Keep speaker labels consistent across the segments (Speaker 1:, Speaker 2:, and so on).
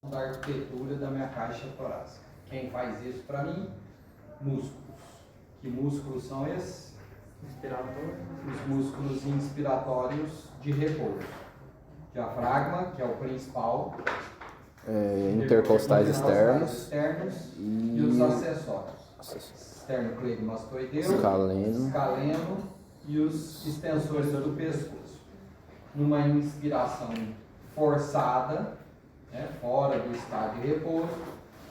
Speaker 1: da arquitetura da minha caixa torácica. Quem faz isso para mim? Músculos. Que músculos são esses? Os músculos inspiratórios de repouso. Diafragma, que é o principal.
Speaker 2: Intercostais externos.
Speaker 1: E os acessórios. Esternocleidomastoideu, escaleno e os extensores do pescoço. Numa inspiração forçada, fora do estado de repouso,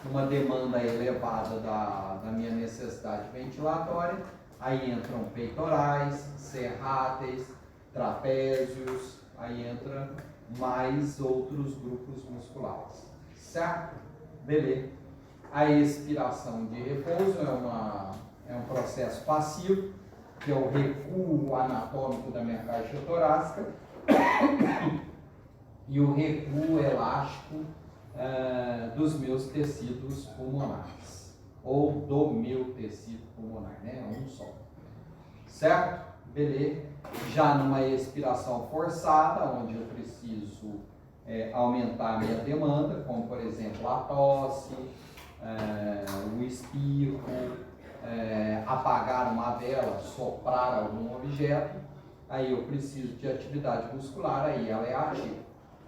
Speaker 1: uma demanda elevada da minha necessidade ventilatória, aí entram peitorais, serráteis, trapézios, aí entra mais outros grupos musculares, certo? Beleza. A expiração de repouso é um processo passivo, que é o recuo anatômico da minha caixa torácica e o recuo elástico dos meus tecidos pulmonares, ou do meu tecido pulmonar, um só. Certo? Beleza. Já numa expiração forçada, onde eu preciso aumentar a minha demanda, como por exemplo a tosse, o espirro, apagar uma vela, soprar algum objeto, aí eu preciso de atividade muscular, aí ela é ativa.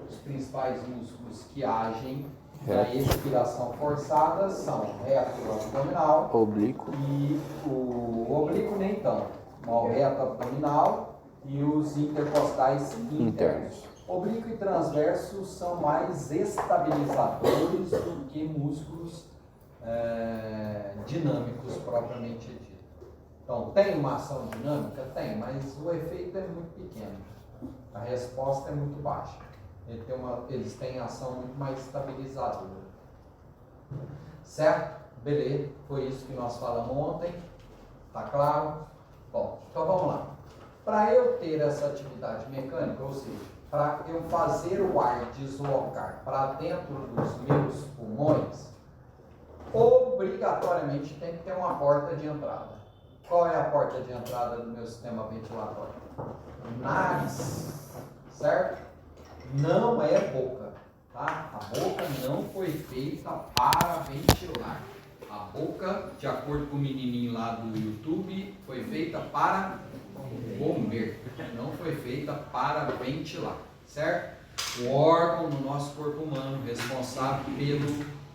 Speaker 1: Os principais músculos que agem na expiração forçada são o reto abdominal,
Speaker 2: oblíquo
Speaker 1: e o oblíquo nem tanto, o reto abdominal e os intercostais internos. Oblíquo e transverso são mais estabilizadores do que músculos dinâmicos propriamente dito. Então, tem uma ação dinâmica? Tem, mas o efeito é muito pequeno. A resposta é muito baixa. Eles têm ação muito mais estabilizadora. Certo? Beleza. Foi isso que nós falamos ontem. Tá claro? Bom, então vamos lá. Para eu ter essa atividade mecânica, ou seja, para eu fazer o ar deslocar para dentro dos meus pulmões, obrigatoriamente tem que ter uma porta de entrada. Qual é a porta de entrada do meu sistema ventilatório? Nariz, certo? Não é boca, tá? A boca não foi feita para ventilar. A boca, de acordo com o menininho lá do YouTube, foi feita para comer. Não foi feita para ventilar, certo? O órgão no nosso corpo humano responsável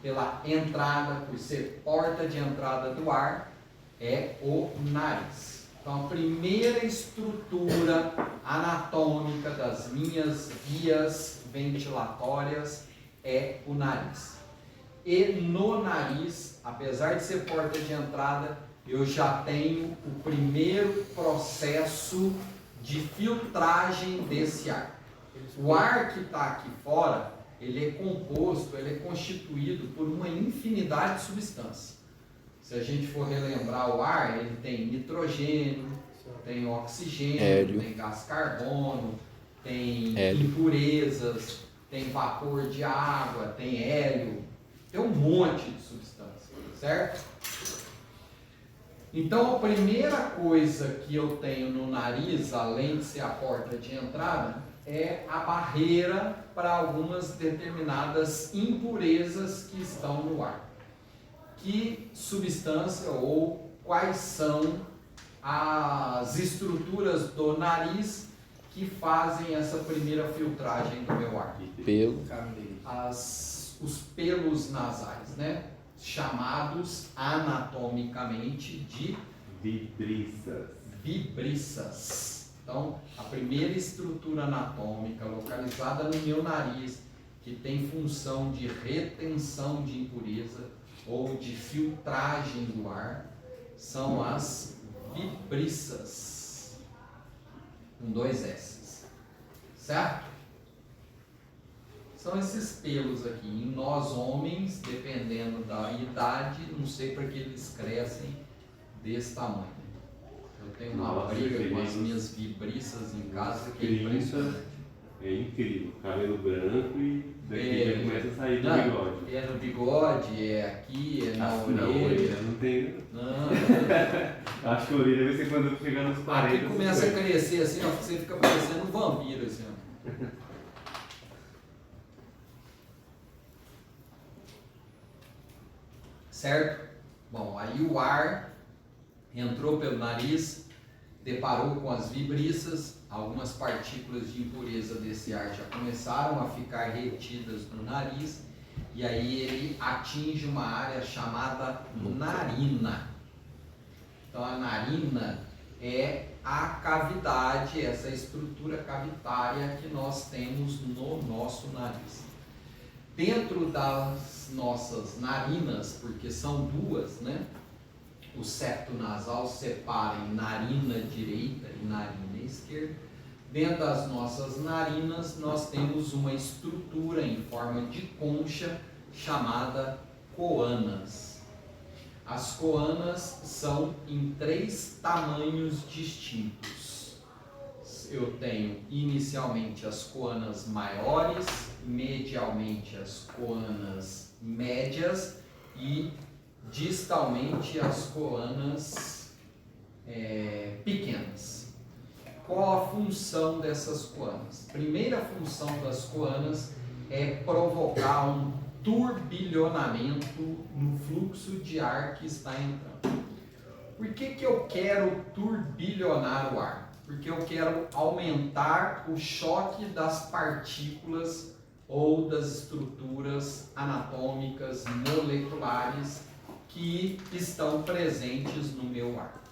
Speaker 1: pela entrada, por ser porta de entrada do ar, é o nariz. Então, a primeira estrutura anatômica das minhas vias ventilatórias é o nariz. E no nariz, apesar de ser porta de entrada, eu já tenho o primeiro processo de filtragem desse ar. O ar que está aqui fora, ele é constituído por uma infinidade de substâncias. Se a gente for relembrar o ar, ele tem nitrogênio, tem oxigênio, tem gás carbono, tem impurezas, tem vapor de água, tem hélio, tem um monte de substâncias, certo? Então a primeira coisa que eu tenho no nariz, além de ser a porta de entrada, é a barreira para algumas determinadas impurezas que estão no ar. Que substância ou quais são as estruturas do nariz que fazem essa primeira filtragem do meu ar?
Speaker 2: Pelo.
Speaker 1: Os pelos nasais, chamados anatomicamente de vibriças. Então, a primeira estrutura anatômica localizada no meu nariz, que tem função de retenção de impureza ou de filtragem do ar, são as vibriças, com 2 S, certo? São esses pelos aqui. Em nós homens, dependendo da idade, não sei para que eles crescem desse tamanho. Eu tenho uma briga com as minhas vibriças em casa que é impressionante.
Speaker 3: É incrível, cabelo branco e daqui já começa a sair do bigode.
Speaker 1: É no bigode, é aqui, é na orelha.
Speaker 3: Não tem.
Speaker 1: Não.
Speaker 3: Acho que a orelha vai ser quando chegar nos 40.
Speaker 1: Aqui começa a crescer assim, você fica parecendo um vampiro assim, certo? Bom, aí o ar entrou pelo nariz, deparou com as vibriças, algumas partículas de impureza desse ar já começaram a ficar retidas no nariz, e aí ele atinge uma área chamada narina. Então a narina é a cavidade, essa estrutura cavitária que nós temos no nosso nariz. Dentro das nossas narinas, porque são duas, né? O septo nasal separa em narina direita e narina esquerda. Dentro das nossas narinas, nós temos uma estrutura em forma de concha chamada coanas. As coanas são em 3 tamanhos distintos. Eu tenho inicialmente as coanas maiores, medialmente as coanas médias e distalmente as coanas pequenas. Qual a função dessas coanas? Primeira função das coanas é provocar um turbilhonamento no fluxo de ar que está entrando. Por que eu quero turbilhonar o ar? Porque eu quero aumentar o choque das partículas ou das estruturas anatômicas moleculares que estão presentes no meu ar.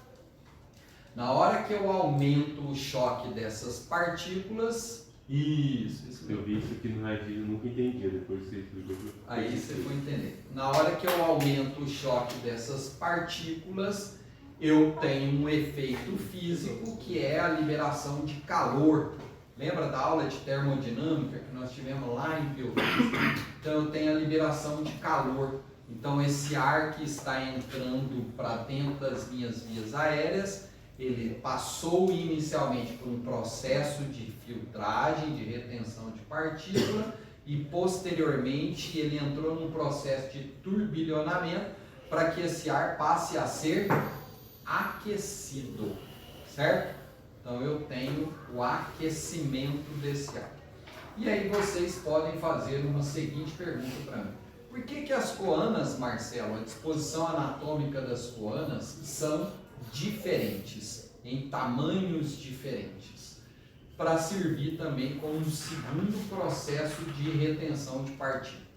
Speaker 1: Na hora que eu aumento o choque dessas partículas, isso
Speaker 3: Eu vi isso aqui no radinho, eu nunca entendi, depois você explicou.
Speaker 1: Aí você foi entender. Na hora que eu aumento o choque dessas partículas, eu tenho um efeito físico que é a liberação de calor. Lembra da aula de termodinâmica que nós tivemos lá em biofísica? Então eu tenho a liberação de calor. Então esse ar que está entrando para dentro das minhas vias aéreas, ele passou inicialmente por um processo de filtragem, de retenção de partícula, e posteriormente ele entrou num processo de turbilhonamento para que esse ar passe a ser aquecido, certo? Então eu tenho o aquecimento desse ar. E aí vocês podem fazer uma seguinte pergunta para mim. Por que as coanas, Marcelo, a disposição anatômica das coanas são diferentes, em tamanhos diferentes, para servir também como um segundo processo de retenção de partículas?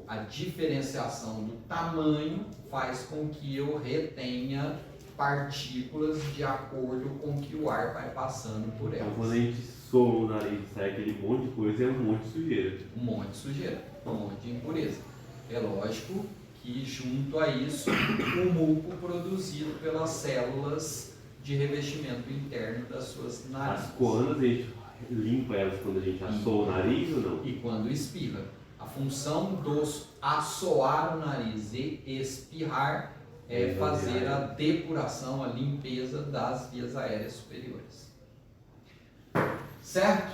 Speaker 1: A diferenciação do tamanho faz com que eu retenha partículas de acordo com que o ar vai passando por elas.
Speaker 3: Então, quando a gente soa o nariz, sai aquele monte de coisa, é um monte de sujeira.
Speaker 1: Um monte de sujeira, um monte de impureza. É lógico que junto a isso, o muco produzido pelas células de revestimento interno das suas narinas.
Speaker 3: As coanas, a gente limpa elas quando a gente assoa o nariz ou não?
Speaker 1: E quando espirra. A função dos assoar o nariz e espirrar é fazer a depuração, a limpeza das vias aéreas superiores. Certo?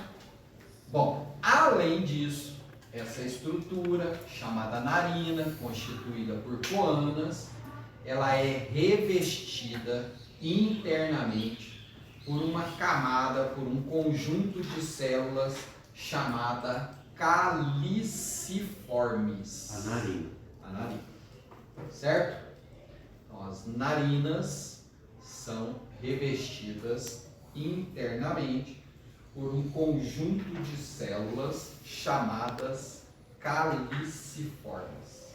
Speaker 1: Bom, além disso, essa estrutura chamada narina, constituída por coanas, ela é revestida internamente por uma camada, por um conjunto de células chamada caliciformes.
Speaker 3: A narina.
Speaker 1: A narina. Certo? Então, as narinas são revestidas internamente por um conjunto de células chamadas caliciformes.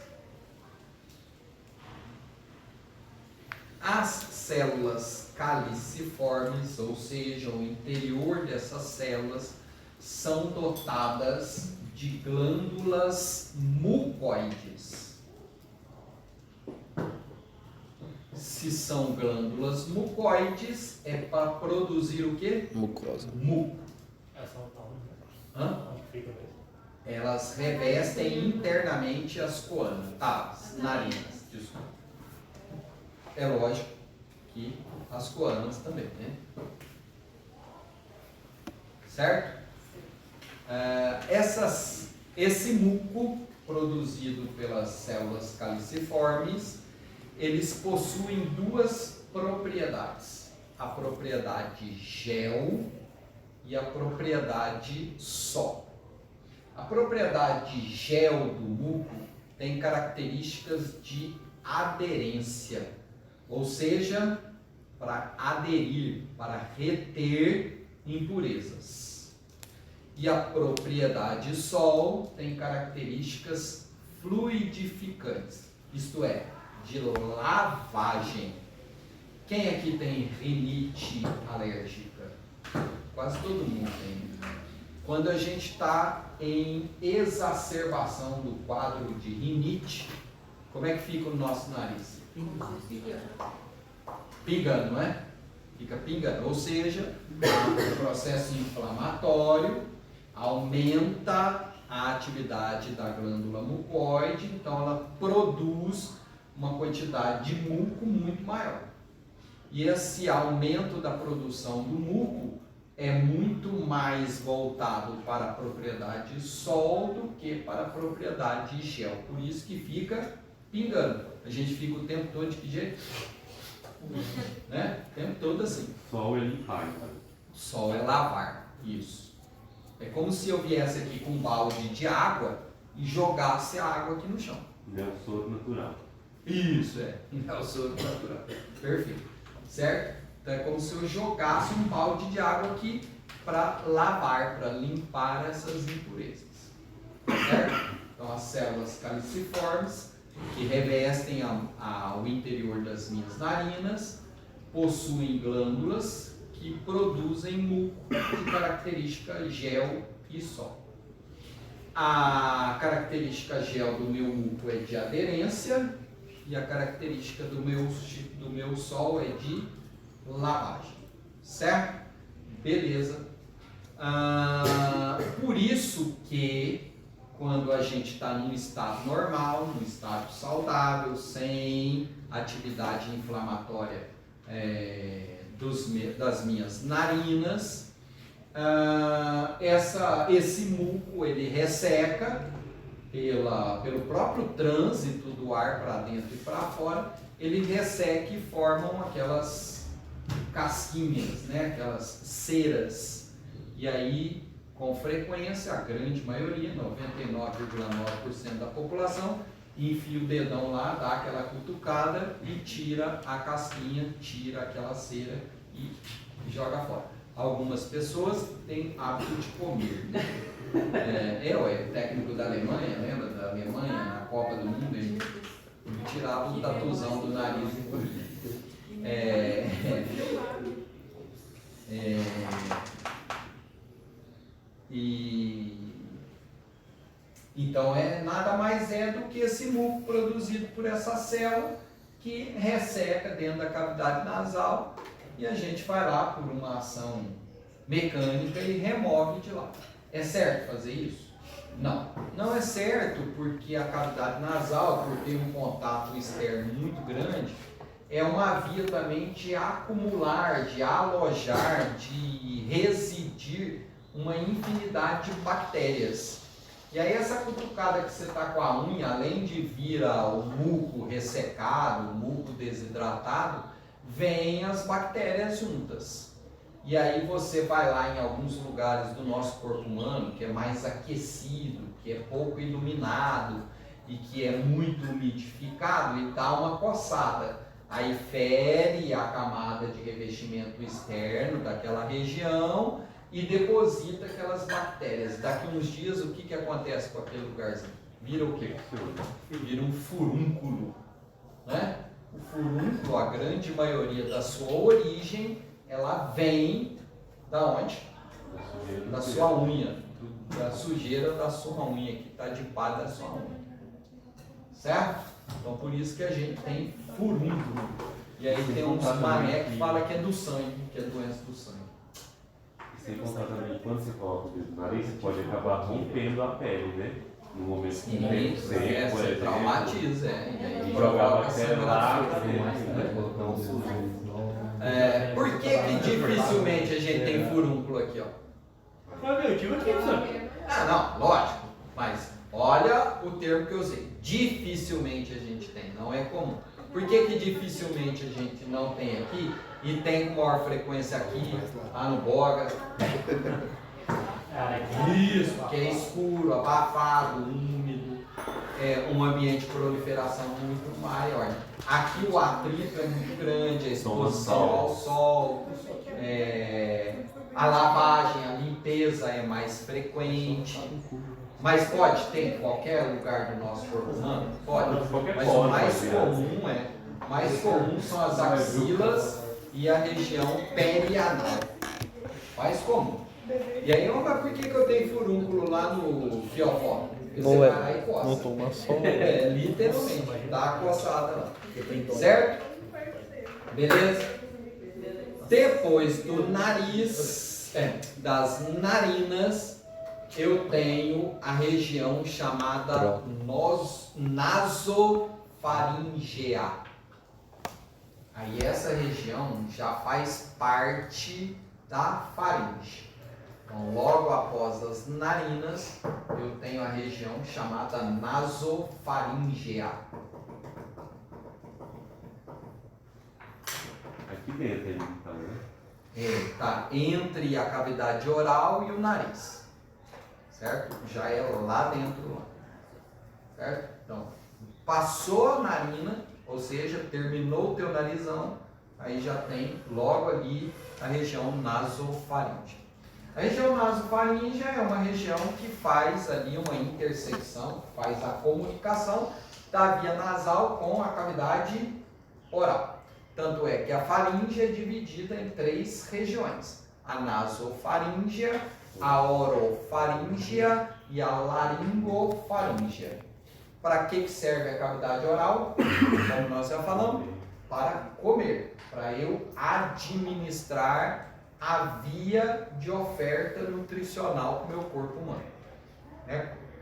Speaker 1: As células caliciformes, ou seja, o interior dessas células, são dotadas de glândulas mucoides. Se são glândulas mucoides, é para produzir o quê?
Speaker 2: Mucosa.
Speaker 1: Muco. Hã? Elas revestem internamente as coanas, as narinas, desculpa. É lógico que as coanas também, né? Certo? Esse muco produzido pelas células caliciformes, eles possuem duas propriedades: a propriedade gel e a propriedade só. A propriedade gel do muco tem características de aderência, ou seja, para aderir, para reter impurezas. E a propriedade Sol tem características fluidificantes, isto é, de lavagem. Quem aqui tem rinite alérgica? Quase todo mundo tem. Quando a gente está em exacerbação do quadro de rinite, como é que fica o nosso nariz? Pingando, não é? Fica pingando. Ou seja, o processo inflamatório aumenta a atividade da glândula mucoide, então ela produz uma quantidade de muco muito maior. E esse aumento da produção do muco é muito mais voltado para a propriedade Sol do que para a propriedade gel. Por isso que fica pingando. A gente fica o tempo todo de que jeito? Né? O tempo todo assim.
Speaker 3: Sol é limpar, então.
Speaker 1: Sol é lavar. Isso. É como se eu viesse aqui com um balde de água e jogasse a água aqui no chão.
Speaker 3: É o soro natural.
Speaker 1: Isso, é o soro natural. Perfeito. Certo? Então é como se eu jogasse um balde de água aqui para lavar, para limpar essas impurezas. Certo? Então as células caliciformes que revestem o interior das minhas narinas possuem glândulas que produzem muco de característica gel e Sol. A característica gel do meu muco é de aderência e a característica do meu Sol é de lavagem, certo? Beleza. Por isso que quando a gente está num estado normal, num estado saudável, sem atividade inflamatória das minhas narinas, esse muco ele resseca pelo próprio trânsito do ar para dentro e para fora, ele resseca e formam aquelas casquinhas, né? Aquelas ceras. E aí, com frequência, a grande maioria, 99,9% da população, enfia o dedão lá, dá aquela cutucada e tira a casquinha, tira aquela cera e joga fora. Algumas pessoas têm hábito de comer. O técnico da Alemanha, lembra da Alemanha, na Copa do Mundo, ele tirava o tatuzão do nariz e comia. Então nada mais do que esse muco produzido por essa célula que resseca dentro da cavidade nasal e a gente vai lá por uma ação mecânica e remove de lá. É certo fazer isso? Não. Não é certo porque a cavidade nasal, por ter um contato externo muito grande, é uma via também de acumular, de alojar, de residir uma infinidade de bactérias. E aí essa cutucada que você está com a unha, além de vir o muco ressecado, o muco desidratado, vem as bactérias juntas. E aí você vai lá em alguns lugares do nosso corpo humano, que é mais aquecido, que é pouco iluminado e que é muito umidificado e dá uma coçada. Aí fere a camada de revestimento externo daquela região e deposita aquelas bactérias. Daqui uns dias, o que acontece com aquele lugarzinho? Vira o quê? Vira um furúnculo, né? O furúnculo, a grande maioria da sua origem, ela vem da onde? Da sua unha, da sujeira da sua unha, que está debaixo da sua unha. Certo? Então por isso que a gente tem furúnculo. E aí tem uns mané que fala que é do sangue, que é doença do sangue.
Speaker 3: Sem contar também, quando você coloca o dedo no nariz, você pode acabar rompendo a pele, né? No momento que o tempo seco, por exemplo.
Speaker 1: Traumatiza, e aí
Speaker 3: Jogar a
Speaker 1: provoca
Speaker 3: bactéria lá,
Speaker 1: sangração. Por que dificilmente a gente tem furúnculo aqui, ó?
Speaker 2: Eu tive aqui, sabe?
Speaker 1: Não, lógico. Mas olha o termo que eu usei. Dificilmente a gente tem, não é comum. Por que dificilmente a gente não tem aqui e tem com maior frequência aqui, lá no Boga? Isso, porque é escuro, abafado, úmido. um ambiente de proliferação muito maior. Aqui o atrito é muito grande, a exposição ao sol, a lavagem, a limpeza é mais frequente. Mas pode ter em qualquer lugar do nosso corpo humano? Pode. Mas o mais comum são as axilas e a região perianal. Mais comum. E aí, mas por que eu tenho furúnculo lá no fiofó? Você vai lá e coça.
Speaker 2: Não toma sol.
Speaker 1: Literalmente, dá a coçada lá. Certo? Beleza? Depois do nariz, das narinas, eu tenho a região chamada nasofaríngea. Aí essa região já faz parte da faringe. Então, logo após as narinas, eu tenho a região chamada nasofaríngea.
Speaker 3: Aqui dentro ele tá, né?
Speaker 1: Tá entre a cavidade oral e o nariz. Certo? Já é lá dentro. Certo? Então, passou a narina, ou seja, terminou o teu narizão, aí já tem logo ali a região nasofaríngea. A região nasofaríngea é uma região que faz ali uma intersecção, faz a comunicação da via nasal com a cavidade oral. Tanto é que a faringe é dividida em 3 regiões: a nasofaríngea, a orofaríngea e a laringofaríngea. Para que serve a cavidade oral? Como nós já falamos, para comer, para eu administrar a via de oferta nutricional para o meu corpo humano.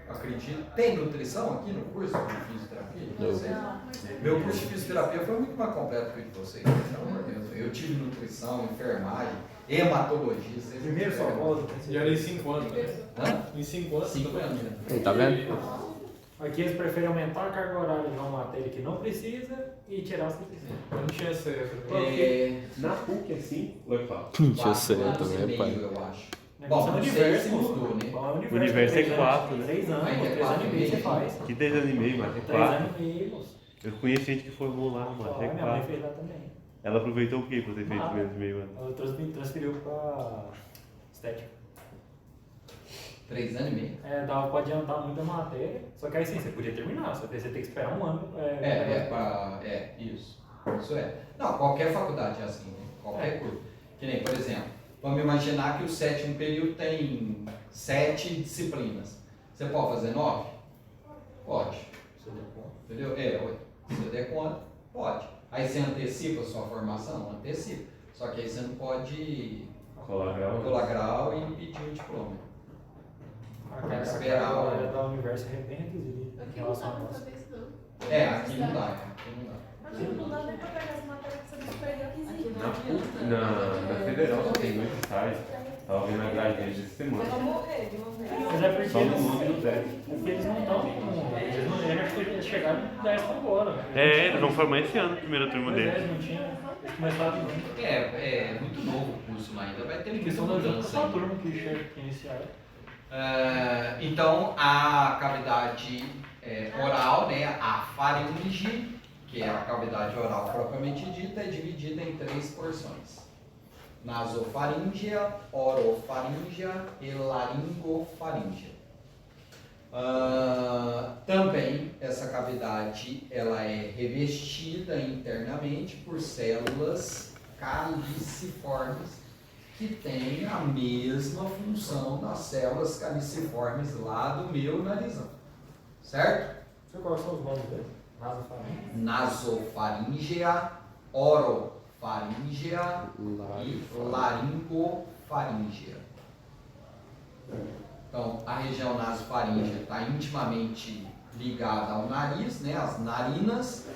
Speaker 1: Acredito. Tem nutrição aqui no curso de fisioterapia? Meu curso de fisioterapia foi muito mais completo que o de vocês. Pelo amor de Deus. Eu tive nutrição, enfermagem, hematologia.
Speaker 4: Primeiro só volta. Já era em 5 anos. Em 5 anos.
Speaker 1: 5 anos.
Speaker 2: Tá vendo?
Speaker 4: Aqui eles preferem aumentar a carga horária de uma matéria que não precisa e tirar as que precisa. Eu não tinha essa.
Speaker 3: Na PUC, assim, vai falar.
Speaker 2: Tinha certo,
Speaker 1: anos e
Speaker 2: né,
Speaker 1: meio,
Speaker 2: pai?
Speaker 1: eu acho.
Speaker 4: Bom,
Speaker 1: Bom,
Speaker 4: o
Speaker 1: não sei
Speaker 4: universo
Speaker 1: se mudou, né?
Speaker 3: O universo é 4, né?
Speaker 4: 3 anos,
Speaker 1: Ainda é
Speaker 4: 3 anos e meio você faz.
Speaker 3: Que 3 anos e meio, mas é
Speaker 4: 3
Speaker 3: 4.
Speaker 4: anos e meio, moço.
Speaker 3: Eu conheço gente que formou lá, mano. É
Speaker 4: Minha mãe
Speaker 3: 4.
Speaker 4: fez lá também.
Speaker 3: Ela aproveitou o que pra ter feito 3 anos e meio, mano?
Speaker 4: Ela transferiu pra estética.
Speaker 1: 3 anos e meio?
Speaker 4: Dava pra adiantar muito a matéria, só que aí sim, você podia terminar, só que aí você tem que esperar um ano.
Speaker 1: Isso. Isso é. Não, qualquer faculdade é assim, né? Qualquer curso. Que nem, por exemplo, vamos imaginar que o 7º período tem 7 disciplinas. Você pode fazer 9? Pode.
Speaker 4: Você deu conta.
Speaker 1: Entendeu? Se você der conta, pode. Aí você antecipa a sua formação? Antecipa. Só que aí você não pode
Speaker 3: Colar
Speaker 1: grau e pedir um diploma.
Speaker 4: A
Speaker 1: Tem que
Speaker 4: carga
Speaker 1: esperar
Speaker 4: horária da universo é bem reduzida em
Speaker 5: Aqui não
Speaker 4: relação
Speaker 5: dá
Speaker 4: a
Speaker 5: pra
Speaker 4: nós.
Speaker 5: fazer isso não.
Speaker 1: Aqui não dá.
Speaker 5: Amigo, não dá nem pra pegar as matérias que você não perdeu aqui.
Speaker 3: Na Federal só tem 2 estágios. Tava vendo a grade deles essa semana.
Speaker 5: Vai morrer de uma vez.
Speaker 4: Mas é porque
Speaker 3: Só no nome do Zé.
Speaker 4: eles não estão. Eles chegaram e 10 para agora.
Speaker 3: Eles vão formar esse ano, a primeira turma
Speaker 4: Pois é,
Speaker 3: deles.
Speaker 4: não tinha começado muito.
Speaker 1: É muito novo o curso lá ainda, vai ter muita
Speaker 4: Questão da
Speaker 1: mudança.
Speaker 4: só turma que chega que iniciaram.
Speaker 1: Então, a cavidade oral, né, a faringe, que é a cavidade oral propriamente dita, é dividida em 3 porções: nasofaríngea, orofaríngea e laringofaríngea. Também essa cavidade ela é revestida internamente por células caliciformes que têm a mesma função das células caliciformes lá do meu narizão, certo?
Speaker 4: Quais são os nomes deles?
Speaker 1: Nasofaríngea, orofaríngea e laringofaríngea. Então, a região nasofaríngea está intimamente ligada ao nariz, né, às narinas.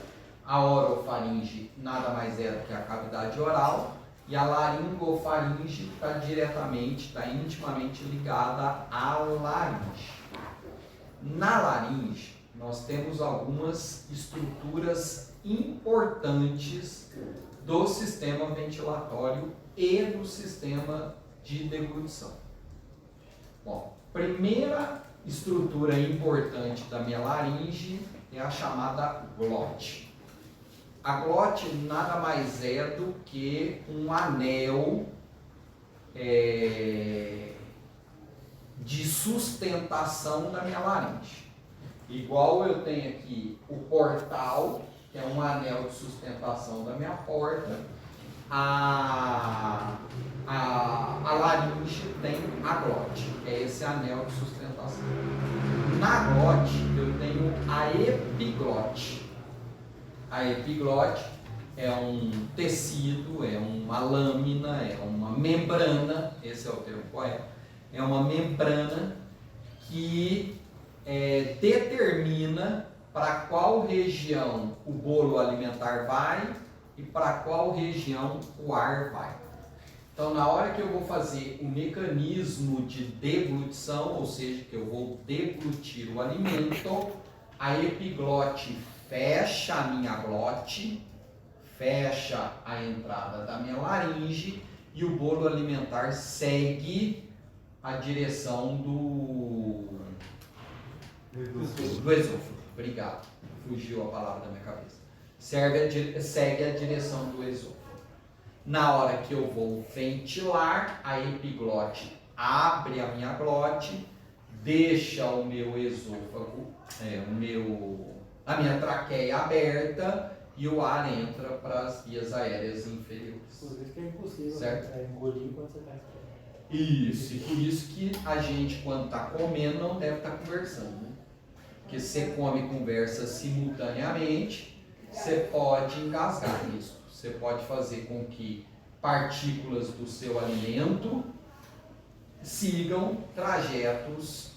Speaker 1: A orofaringe nada mais é do que a cavidade oral. E a laringofaringe está intimamente ligada à laringe. Na laringe, nós temos algumas estruturas importantes do sistema ventilatório e do sistema de deglutição. Bom, primeira estrutura importante da minha laringe é a chamada glote. A glote nada mais é do que um anel de sustentação da minha laringe. Igual eu tenho aqui o portal, que é um anel de sustentação da minha porta, a laringe tem a glote, que é esse anel de sustentação. Na glote eu tenho a epiglote. A epiglote é um tecido, é uma lâmina, é uma membrana, esse é o termo correto, é uma membrana que determina para qual região o bolo alimentar vai e para qual região o ar vai. Então, na hora que eu vou fazer o mecanismo de deglutição, ou seja, que eu vou deglutir o alimento, a epiglote fecha a minha glote, fecha a entrada da minha laringe e o bolo alimentar segue a direção do esôfago. Obrigado, fugiu a palavra da minha cabeça. Segue a direção do esôfago. Na hora que eu vou ventilar, a epiglote abre a minha glote, deixa o meu esôfago, a minha traqueia aberta e o ar entra para as vias aéreas inferiores.
Speaker 4: Por isso que é impossível,
Speaker 1: certo?
Speaker 4: Engolir quando você está esperando.
Speaker 1: Isso, e por isso que a gente, quando está comendo, não deve estar conversando, né? Porque se você come e conversa simultaneamente, você pode engasgar isso. Você pode fazer com que partículas do seu alimento sigam trajetos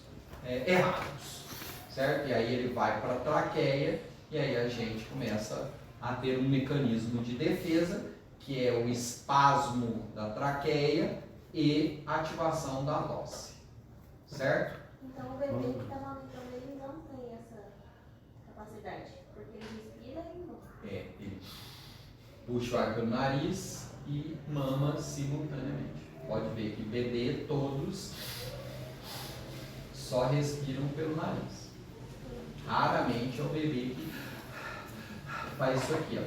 Speaker 1: errados, certo? E aí ele vai para a traqueia e aí a gente começa a ter um mecanismo de defesa, que é o espasmo da traqueia e ativação da tosse, certo?
Speaker 2: Então o bebê que está amamentando ele não tem essa capacidade, porque ele respira e não.
Speaker 1: Ele puxa o ar pelo nariz e mama simultaneamente. Pode ver que bebê todos só respiram pelo nariz. Raramente é o bebê que faz isso aqui, ó.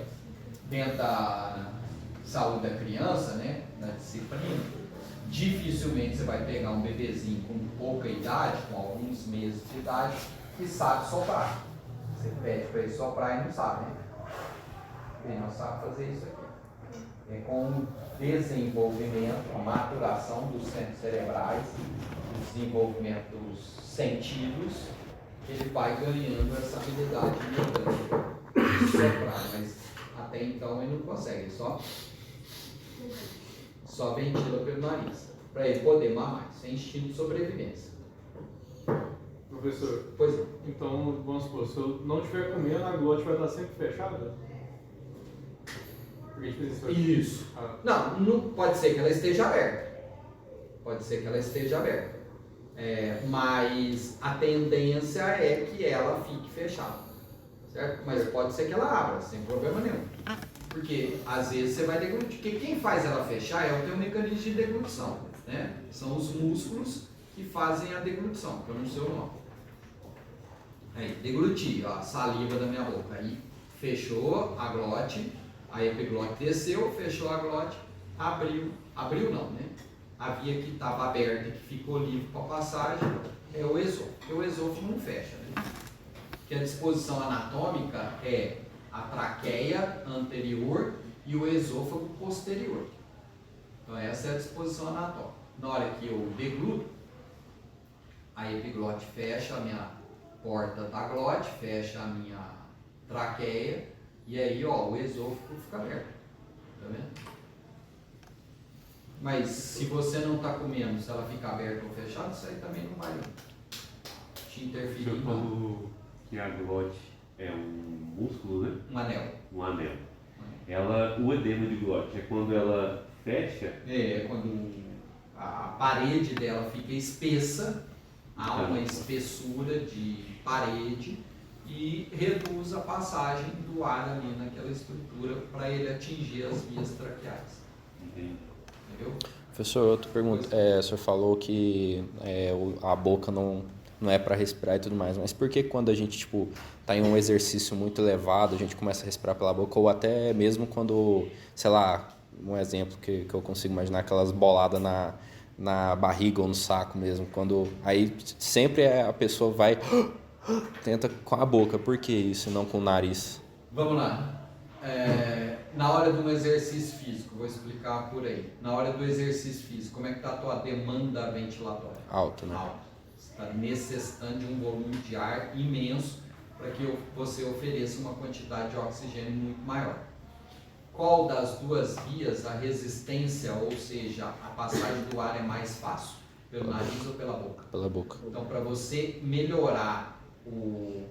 Speaker 1: Dentro da saúde da criança, né, na disciplina, dificilmente você vai pegar um bebezinho com pouca idade, com alguns meses de idade, que sabe soprar. Você pede para ele soprar e não sabe, né? Ele não sabe fazer isso aqui. É com o desenvolvimento, a maturação dos centros cerebrais, o desenvolvimento dos sentidos, que ele vai ganhando essa habilidade de soprar, mas até então ele não consegue, ele só ventila pelo nariz, para ele poder mamar. Isso é instinto de sobrevivência.
Speaker 6: Professor,
Speaker 1: Pois não.
Speaker 6: então vamos supor, se eu não estiver comendo, a glote vai estar sempre fechada? Porque, tipo, isso vai-
Speaker 1: Isso.
Speaker 6: Ah,
Speaker 1: Não, pode ser que ela esteja aberta. Pode ser que ela esteja aberta. Mas a tendência é que ela fique fechada. Certo? Mas pode ser que ela abra, sem problema nenhum. Porque às vezes você vai deglutir. Porque quem faz ela fechar é o teu mecanismo de deglutição. Né? São os músculos que fazem a deglutição, que eu não sei o nome. Aí, degluti, ó, a saliva da minha boca. Aí fechou a glote, a epiglote desceu, fechou a glote, abriu não, né? A via que estava aberta, que ficou livre para passagem, é o esôfago. Porque o esôfago não fecha, né? Que a disposição anatômica é a traqueia anterior e o esôfago posterior. Então essa é a disposição anatômica. Na hora que eu degluto, a epiglote fecha a minha porta da glote, fecha a minha traqueia e aí o esôfago fica aberto. Tá vendo? Mas se você não está comendo, se ela ficar aberta ou fechada, isso aí também não vai te
Speaker 3: O
Speaker 1: interferir.
Speaker 3: senhor
Speaker 1: Não.
Speaker 3: falou que a glote é um músculo, né?
Speaker 1: Um anel.
Speaker 3: Um anel. O edema de glote é quando ela fecha.
Speaker 1: É quando a parede dela fica espessa, há uma espessura de parede e reduz a passagem do ar ali naquela estrutura para ele atingir as vias traqueais.
Speaker 3: Entende?
Speaker 1: Entendeu?
Speaker 7: Professor, outra pergunta. O senhor falou que a boca não não é para respirar e tudo mais. Mas por que quando a gente, tipo, tá em um exercício muito elevado, a gente começa a respirar pela boca, ou até mesmo quando, sei lá, um exemplo que eu consigo imaginar, aquelas boladas na barriga ou no saco mesmo, quando aí sempre a pessoa vai tenta com a boca, por que isso e não com o nariz?
Speaker 1: Vamos lá. Na hora de um exercício físico, vou explicar por aí. Na hora do exercício físico, como é que está a tua demanda ventilatória?
Speaker 7: Alto, né?
Speaker 1: Alto. Você está necessitando de um volume de ar imenso para que você ofereça uma quantidade de oxigênio muito maior. Qual das duas vias a resistência, ou seja, a passagem do ar é mais fácil? Pelo nariz ou pela boca?
Speaker 7: Pela boca.
Speaker 1: Então, para você melhorar o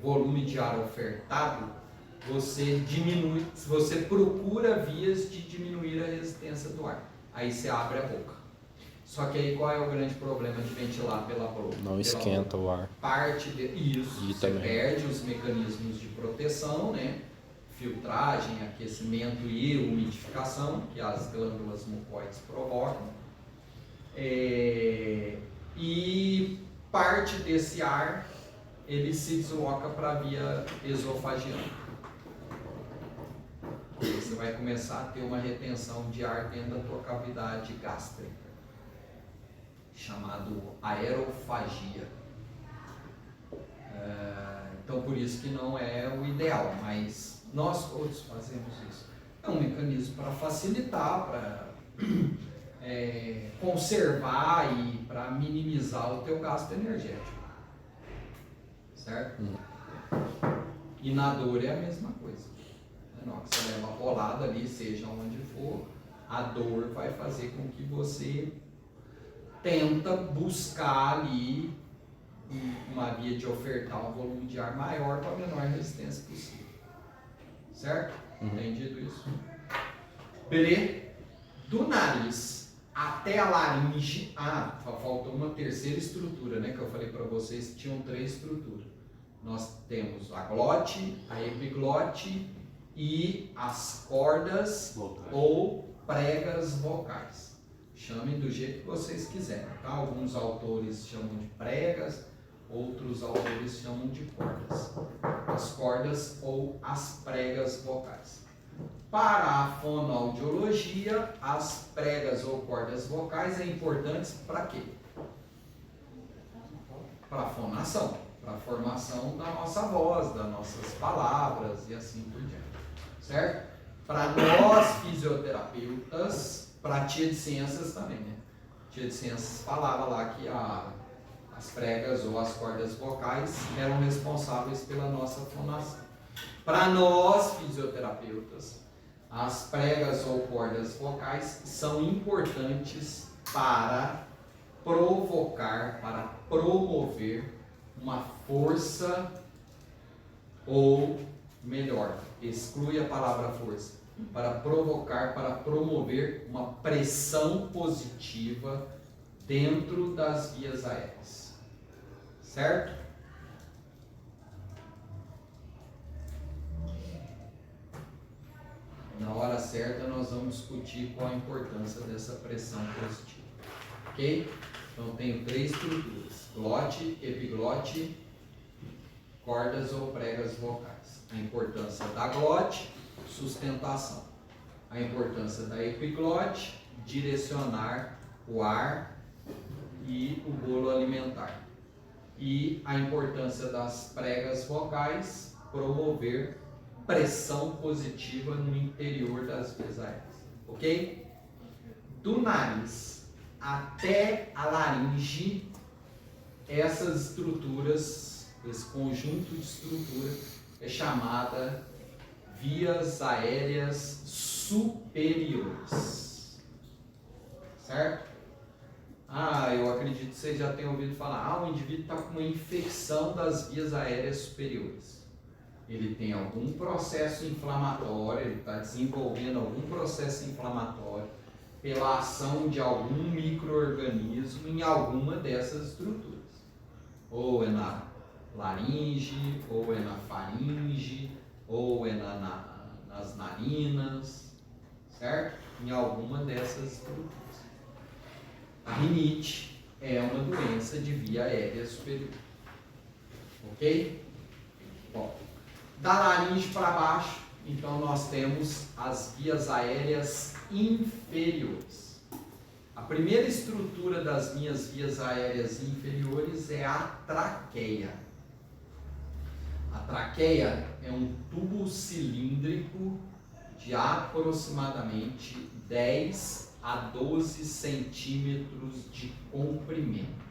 Speaker 1: volume de ar ofertado, você procura vias de diminuir a resistência do ar. Aí você abre a boca. Só que aí qual é o grande problema de ventilar pela boca?
Speaker 7: Não esquenta o ar.
Speaker 1: Isso,
Speaker 7: E
Speaker 1: você
Speaker 7: também
Speaker 1: perde os mecanismos de proteção, né? Filtragem, aquecimento e umidificação, que as glândulas mucoides provocam. E parte desse ar ele se desloca para a via esofagiana. Você vai começar a ter uma retenção de ar dentro da tua cavidade gástrica, chamado aerofagia. Então por isso que não é o ideal, mas nós todos fazemos isso. É um mecanismo para facilitar, para conservar e para minimizar o teu gasto energético. Certo? E na dor é a mesma coisa. Na hora que você leva a bolada ali, seja onde for, a dor vai fazer com que você tenta buscar ali uma via de ofertar um volume de ar maior com a menor resistência possível. Certo? Entendido isso? Beleza? Do nariz até a laringe. Faltou uma terceira estrutura, né? Que eu falei para vocês que tinham 3 estruturas. Nós temos a glote, a epiglote e as cordas ou pregas vocais. Chamem do jeito que vocês quiserem, tá? Alguns autores chamam de pregas, outros autores chamam de cordas. As cordas ou as pregas vocais. Para a fonoaudiologia, as pregas ou cordas vocais são importantes para quê? Para a fonação, para a formação da nossa voz, das nossas palavras e assim por diante. Certo? Para nós fisioterapeutas, para a tia de ciências também, né? A tia de ciências falava lá que as pregas ou as cordas vocais eram responsáveis pela nossa fonação. Para nós fisioterapeutas, as pregas ou cordas vocais são importantes para provocar, para promover uma força, ou melhor, exclui a palavra força, para provocar, para promover uma pressão positiva dentro das vias aéreas. Certo? Na hora certa nós vamos discutir qual a importância dessa pressão positiva. Ok? Então tenho 3 estruturas: glote, epiglote, cordas ou pregas vocais. A importância da glote, sustentação. A importância da epiglote, direcionar o ar e o bolo alimentar. E a importância das pregas vocais, promover pressão positiva no interior das vias aéreas. Ok? Do nariz até a laringe, essas estruturas, esse conjunto de estrutura é chamada vias aéreas superiores. Certo? Eu acredito que vocês já tenham ouvido falar, o indivíduo está com uma infecção das vias aéreas superiores. Ele tem algum processo inflamatório, ele está desenvolvendo algum processo inflamatório pela ação de algum micro-organismo em alguma dessas estruturas. Ou é na laringe, ou é na faringe, ou é nas narinas, certo? Em alguma dessas estruturas. A rinite é uma doença de via aérea superior. Ok? Bom, da laringe para baixo, então nós temos as vias aéreas inferiores. A primeira estrutura das minhas vias aéreas inferiores é a traqueia. A traqueia é um tubo cilíndrico de aproximadamente 10 a 12 centímetros de comprimento.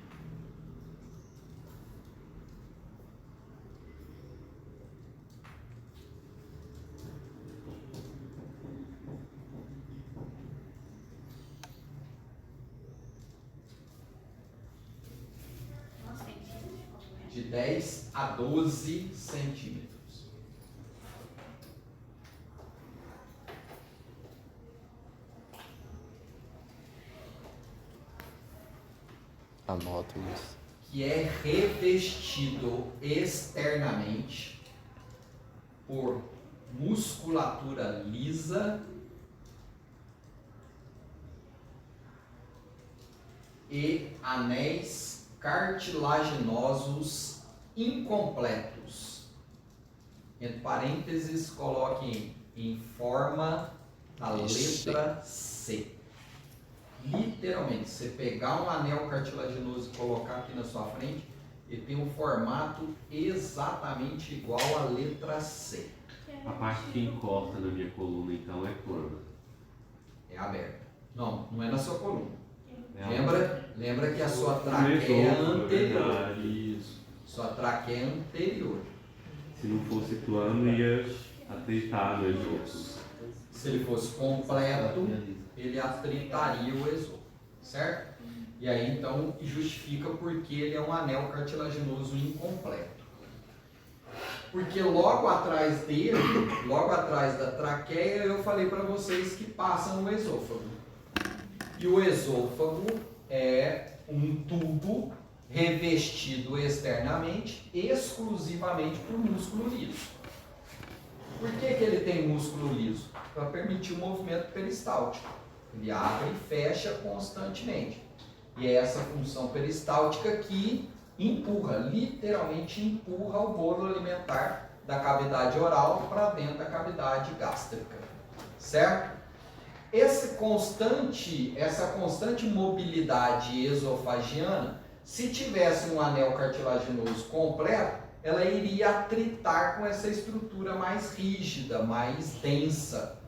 Speaker 1: De 10 a 12 centímetros.
Speaker 7: Anoto isso.
Speaker 1: Que é revestido externamente por musculatura lisa e anéis cartilaginosos incompletos. Entre parênteses, coloquem em forma da letra C. Literalmente, você pegar um anel cartilaginoso e colocar aqui na sua frente, ele tem um formato exatamente igual à letra C.
Speaker 3: A parte que encosta na minha coluna, então, é plana.
Speaker 1: É aberta. Não, não é na sua coluna.
Speaker 3: É
Speaker 1: Lembra que a sua traqueia é anterior.
Speaker 3: Verdade, isso.
Speaker 1: Sua traqueia é anterior.
Speaker 3: Se não fosse plano, ia ateitar no esôfago.
Speaker 1: Se ele fosse completo, ele atritaria o esôfago, certo? E aí então justifica porque ele é um anel cartilaginoso incompleto. Porque logo atrás dele, logo atrás da traqueia, eu falei para vocês que passa no esôfago. E o esôfago é um tubo revestido externamente exclusivamente por músculo liso. Por que ele tem músculo liso? Para permitir o movimento peristáltico. Ele abre e fecha constantemente. E é essa função peristáltica que empurra, literalmente empurra o bolo alimentar da cavidade oral para dentro da cavidade gástrica. Certo? Essa constante mobilidade esofagiana, se tivesse um anel cartilaginoso completo, ela iria atritar com essa estrutura mais rígida, mais densa.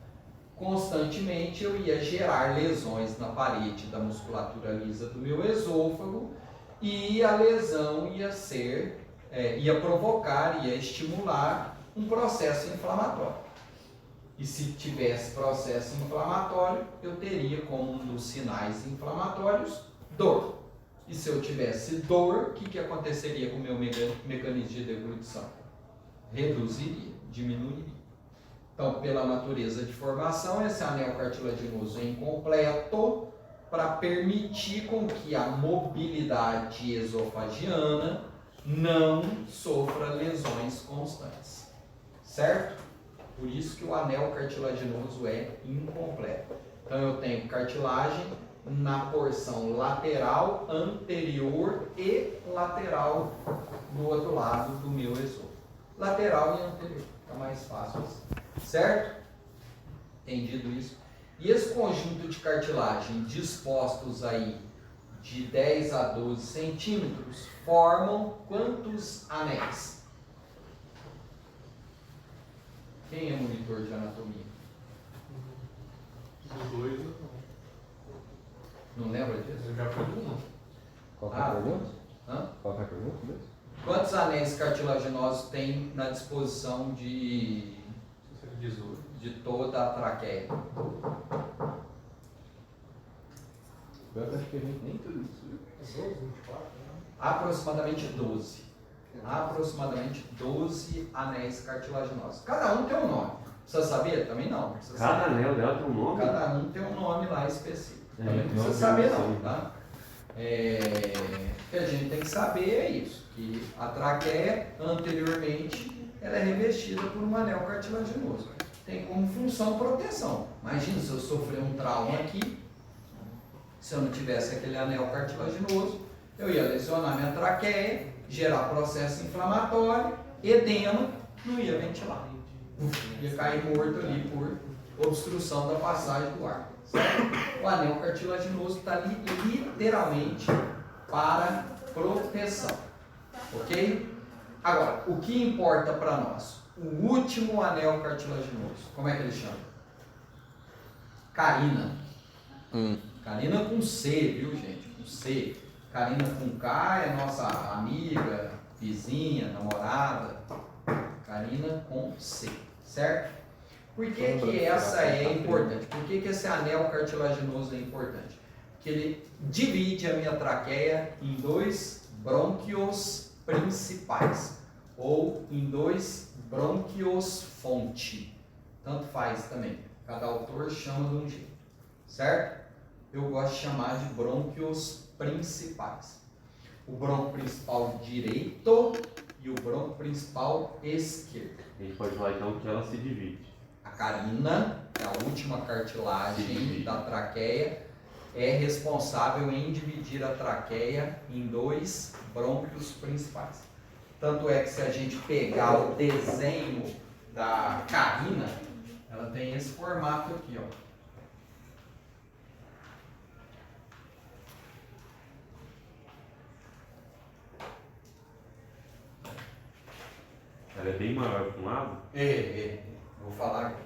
Speaker 1: Constantemente eu ia gerar lesões na parede da musculatura lisa do meu esôfago e a lesão ia provocar, ia estimular um processo inflamatório. E se tivesse processo inflamatório, eu teria como um dos sinais inflamatórios dor. E se eu tivesse dor, o que aconteceria com o meu mecanismo de deglutição? Reduziria, diminuiria. Então, pela natureza de formação, esse anel cartilaginoso é incompleto para permitir com que a mobilidade esofagiana não sofra lesões constantes. Certo? Por isso que o anel cartilaginoso é incompleto. Então eu tenho cartilagem na porção lateral, anterior e lateral do outro lado do meu esôfago. Lateral e anterior, fica mais fácil assim. Certo? Entendido isso? E esse conjunto de cartilagem dispostos aí de 10 a 12 centímetros formam quantos anéis? Quem é monitor de anatomia?
Speaker 6: Os dois,
Speaker 1: Não lembra disso?
Speaker 6: já foi um.
Speaker 7: Qual que é a pergunta?
Speaker 1: Hã?
Speaker 7: Qual que é a pergunta mesmo?
Speaker 1: Quantos anéis cartilaginosos tem na disposição de
Speaker 6: 18.
Speaker 1: toda a traqueia?
Speaker 7: Eu acho que a gente nem tudo isso.
Speaker 6: 12, 24, né?
Speaker 1: Aproximadamente 12. Aproximadamente 12 anéis cartilaginosos. Cada um tem um nome. Precisa saber? Também não. Precisa
Speaker 3: Cada
Speaker 1: saber.
Speaker 3: anel dela tem um nome?
Speaker 1: Cada um tem um nome lá específico. Também não
Speaker 3: não
Speaker 1: precisa saber não,
Speaker 3: sei.
Speaker 1: tá? O que a gente tem que saber é isso, que a traqueia, anteriormente, ela é revestida por um anel cartilaginoso. Tem como função proteção. Imagina se eu sofrer um trauma aqui, se eu não tivesse aquele anel cartilaginoso, eu ia lesionar minha traqueia, gerar processo inflamatório, edema, não ia ventilar. Ia cair morto ali por obstrução da passagem do ar. Certo? O anel cartilaginoso está ali literalmente para proteção. Ok? Agora, o que importa para nós? O último anel cartilaginoso. Como é que ele chama? Carina. Carina com C, viu, gente? Com C. Carina com K é nossa amiga, vizinha, namorada. Carina com C, certo? Por que essa é importante? Por que esse anel cartilaginoso é importante? Porque ele divide a minha traqueia em dois brônquios principais, ou em dois brônquios fonte. Tanto faz também. Cada autor chama de um jeito, certo? Eu gosto de chamar de brônquios principais. O brônquio principal direito e o brônquio principal esquerdo.
Speaker 3: A gente pode falar então que ela se divide.
Speaker 1: A carina, que é a última cartilagem da traqueia, é responsável em dividir a traqueia em dois brônquios principais. Tanto é que se a gente pegar o desenho da carina, ela tem esse formato aqui, ó.
Speaker 3: Ela é bem maior para um lado.
Speaker 1: Vou falar aqui.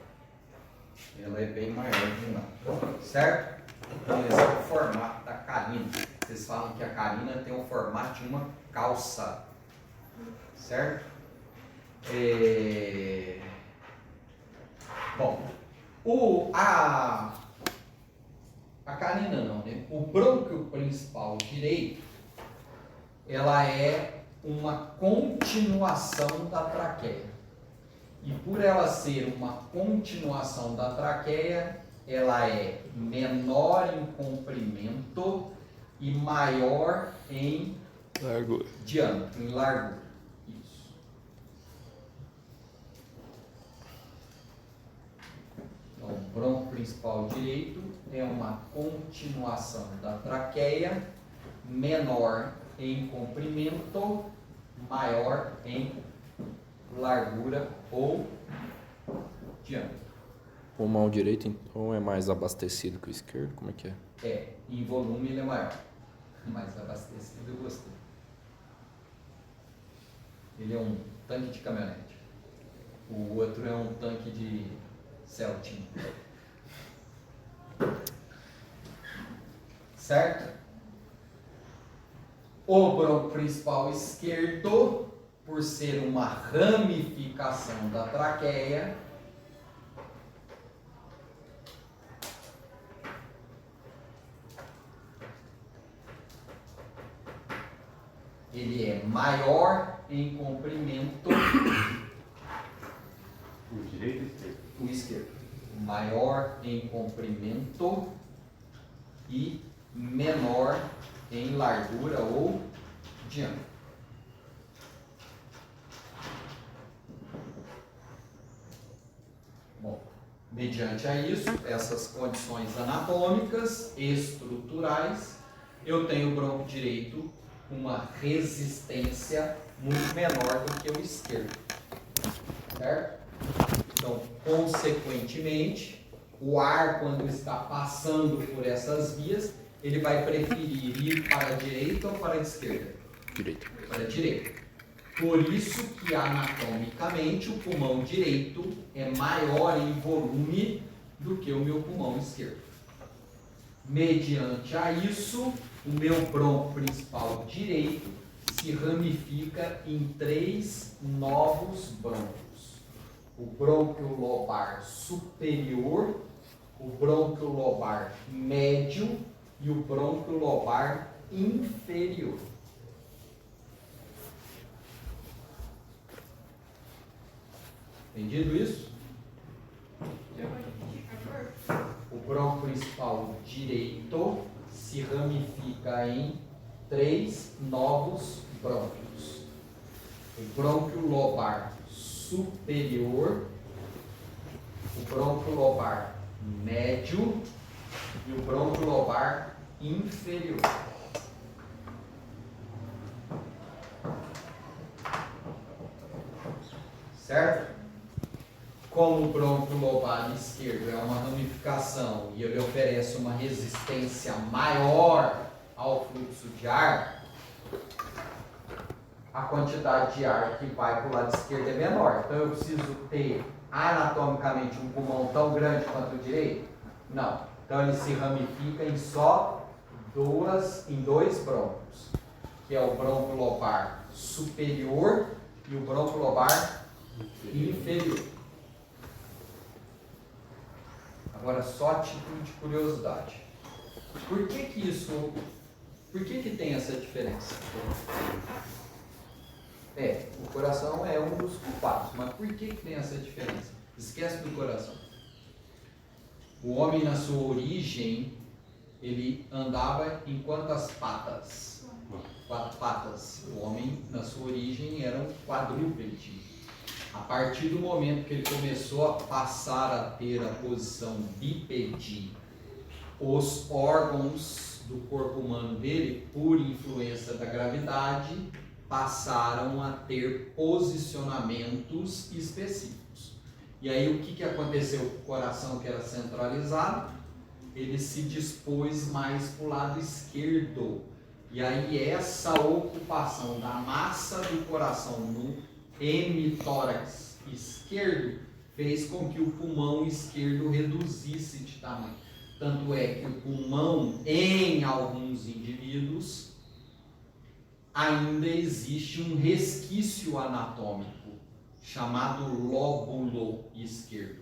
Speaker 1: Ela é bem maior de um lado. Certo? Então esse é o formato da carina. Vocês falam que a carina tem o formato de uma calça. Certo? Bom, a carina não, né? O brônquio principal direito, ela é uma continuação da traqueia. E por ela ser uma continuação da traqueia, ela é menor em comprimento e maior em
Speaker 7: Largura.
Speaker 1: diâmetro, em largura. Isso. Então, o brônquio principal direito é uma continuação da traqueia, menor em comprimento, maior em largura ou diâmetro.
Speaker 7: O pulmão direito, então, é mais abastecido que o esquerdo? Como é que é?
Speaker 1: Em volume ele é maior, mais abastecido, eu gostei. Ele é um tanque de caminhonete. O outro é um tanque de Celtinho. Certo? O brônquio principal esquerdo, por ser uma ramificação da traqueia, ele é maior em comprimento.
Speaker 3: O direito e o esquerdo.
Speaker 1: O esquerdo. Maior em comprimento e menor em largura ou diâmetro. Bom, mediante a isso, essas condições anatômicas, estruturais, eu tenho o brônquio direito com uma resistência muito menor do que o esquerdo. Certo? Então, consequentemente, o ar, quando está passando por essas vias, ele vai preferir ir para a direita ou para a esquerda?
Speaker 7: Direito.
Speaker 1: Para a direita. Por isso que anatomicamente o pulmão direito é maior em volume do que o meu pulmão esquerdo. Mediante a isso, o meu brônquio principal direito se ramifica em 3 novos brônquios. O brônquio lobar superior, o brônquio lobar médio e o brônquio lobar inferior. Entendido isso? O brônquio principal direito se ramifica em 3 novos brônquios. O brônquio lobar superior, o brônquio lobar médio e o brônquio lobar inferior. certo? Como o brônquio lobar esquerdo é uma ramificação e ele oferece uma resistência maior ao fluxo de ar, a quantidade de ar que vai para o lado esquerdo é menor. Então eu preciso ter anatomicamente um pulmão tão grande quanto o direito? Não. Então ele se ramifica em dois brônquios, que é o brônquio lobar superior e o brônquio lobar inferior. Agora só título de curiosidade. Por que tem essa diferença? O coração é um dos culpados, mas por que tem essa diferença? Esquece do coração. O homem, na sua origem, ele andava em quantas patas? 4 patas. O homem, na sua origem, era um quadrúpede. A partir do momento que ele começou a passar a ter a posição bípede, os órgãos do corpo humano dele, por influência da gravidade, passaram a ter posicionamentos específicos. E aí o que aconteceu com o coração, que era centralizado? Ele se dispôs mais para o lado esquerdo. E aí essa ocupação da massa do coração no hemitórax esquerdo fez com que o pulmão esquerdo reduzisse de tamanho. Tanto é que o pulmão, em alguns indivíduos, ainda existe um resquício anatômico chamado lóbulo esquerdo.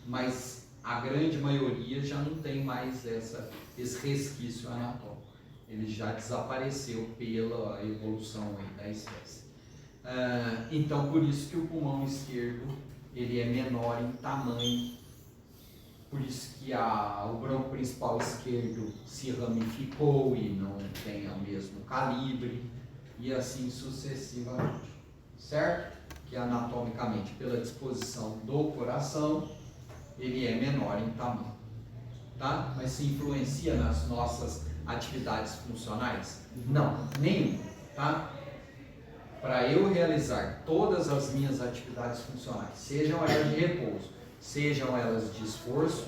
Speaker 1: Mas a grande maioria já não tem mais esse resquício anatômico. Ele já desapareceu pela evolução aí da espécie. Então, por isso que o pulmão esquerdo ele é menor em tamanho. Por isso que o brônquio principal esquerdo se ramificou e não tem o mesmo calibre, e assim sucessivamente, certo? Que anatomicamente, pela disposição do coração, ele é menor em tamanho, tá? Mas se influencia nas nossas atividades funcionais? Não, nenhum, tá? Para eu realizar todas as minhas atividades funcionais, sejam elas de repouso, sejam elas de esforço,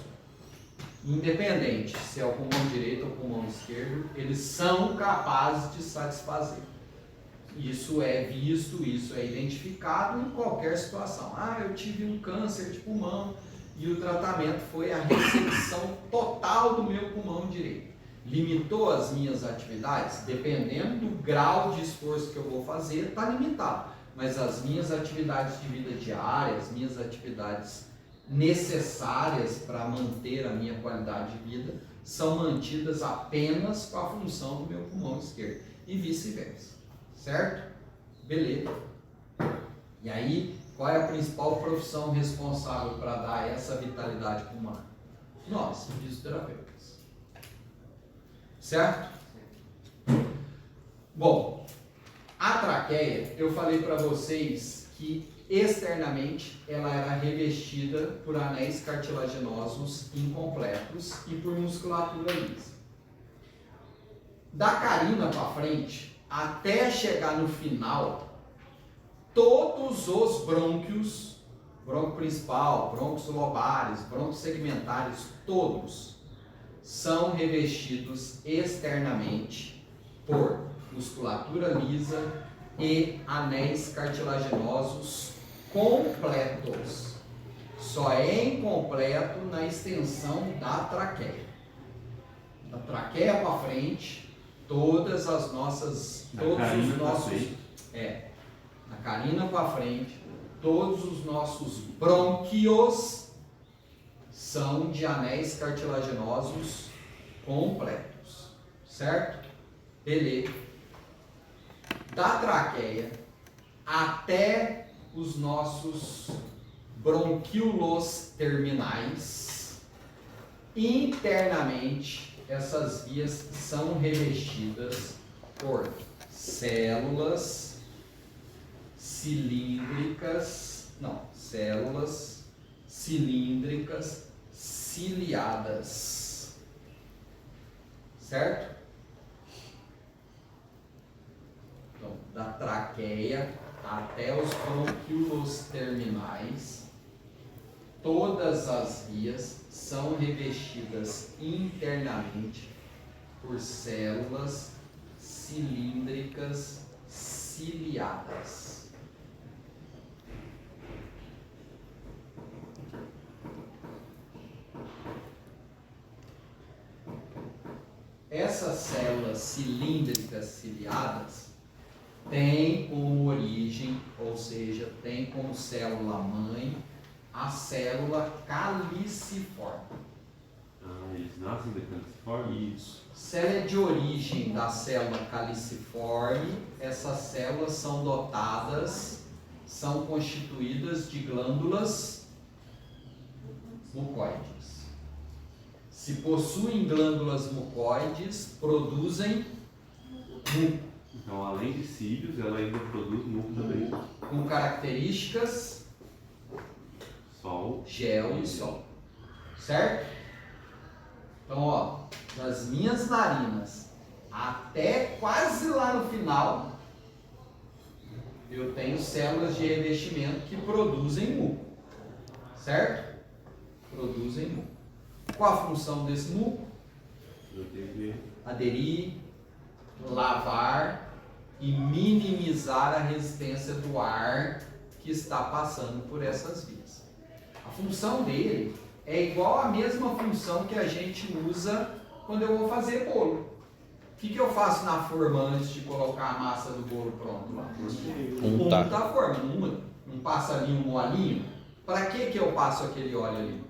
Speaker 1: independente se é o pulmão direito ou o pulmão esquerdo, eles são capazes de satisfazer. Isso é visto, isso é identificado em qualquer situação. Eu tive um câncer de pulmão e o tratamento foi a ressecção total do meu pulmão direito. Limitou as minhas atividades? Dependendo do grau de esforço que eu vou fazer, está limitado. Mas as minhas atividades de vida diária, as minhas atividades necessárias para manter a minha qualidade de vida, são mantidas apenas com a função do meu pulmão esquerdo. E vice-versa. Certo? Beleza. E aí, qual é a principal profissão responsável para dar essa vitalidade pulmonar? Nós, fisioterapeutas. Certo? Bom, a traqueia, eu falei para vocês que externamente ela era revestida por anéis cartilaginosos incompletos e por musculatura lisa. Da carina para frente, até chegar no final, todos os brônquios, brônquio principal, brônquios lobares, brônquios segmentares, todos são revestidos externamente por musculatura lisa e anéis cartilaginosos completos. Só é incompleto na extensão da traqueia. Da traqueia para frente, todas as nossas, todos os nossos, na carina para frente, todos os nossos brônquios são de anéis cartilaginosos completos, certo? Beleza. Da traqueia até os nossos bronquíolos terminais, internamente essas vias são revestidas por células cilíndricas ciliadas, certo? Então, da traqueia até os brônquios terminais, todas as vias são revestidas internamente por células cilíndricas ciliadas. Essas células cilíndricas ciliadas têm como origem, ou seja, tem como célula mãe, a célula caliciforme.
Speaker 3: Eles nascem da caliciforme?
Speaker 1: Isso. Se ela é de origem da célula caliciforme, essas células são dotadas, são constituídas de glândulas mucoides. Se possuem glândulas mucoides, produzem muco.
Speaker 3: Então, além de cílios, ela ainda produz muco também.
Speaker 1: Com características
Speaker 3: Sol.
Speaker 1: gel e sol. Certo? Então, ó, das minhas narinas até quase lá no final, eu tenho células de revestimento que produzem muco. Certo? Produzem muco. Qual a função desse muco? Aderir, lavar e minimizar a resistência do ar que está passando por essas vias. A função dele é igual à mesma função que a gente usa quando eu vou fazer bolo. O que eu faço na forma antes de colocar a massa do bolo pronto lá?
Speaker 7: Untar.
Speaker 1: Unta a forma, não passa ali um molinho. Para que eu passo aquele óleo ali?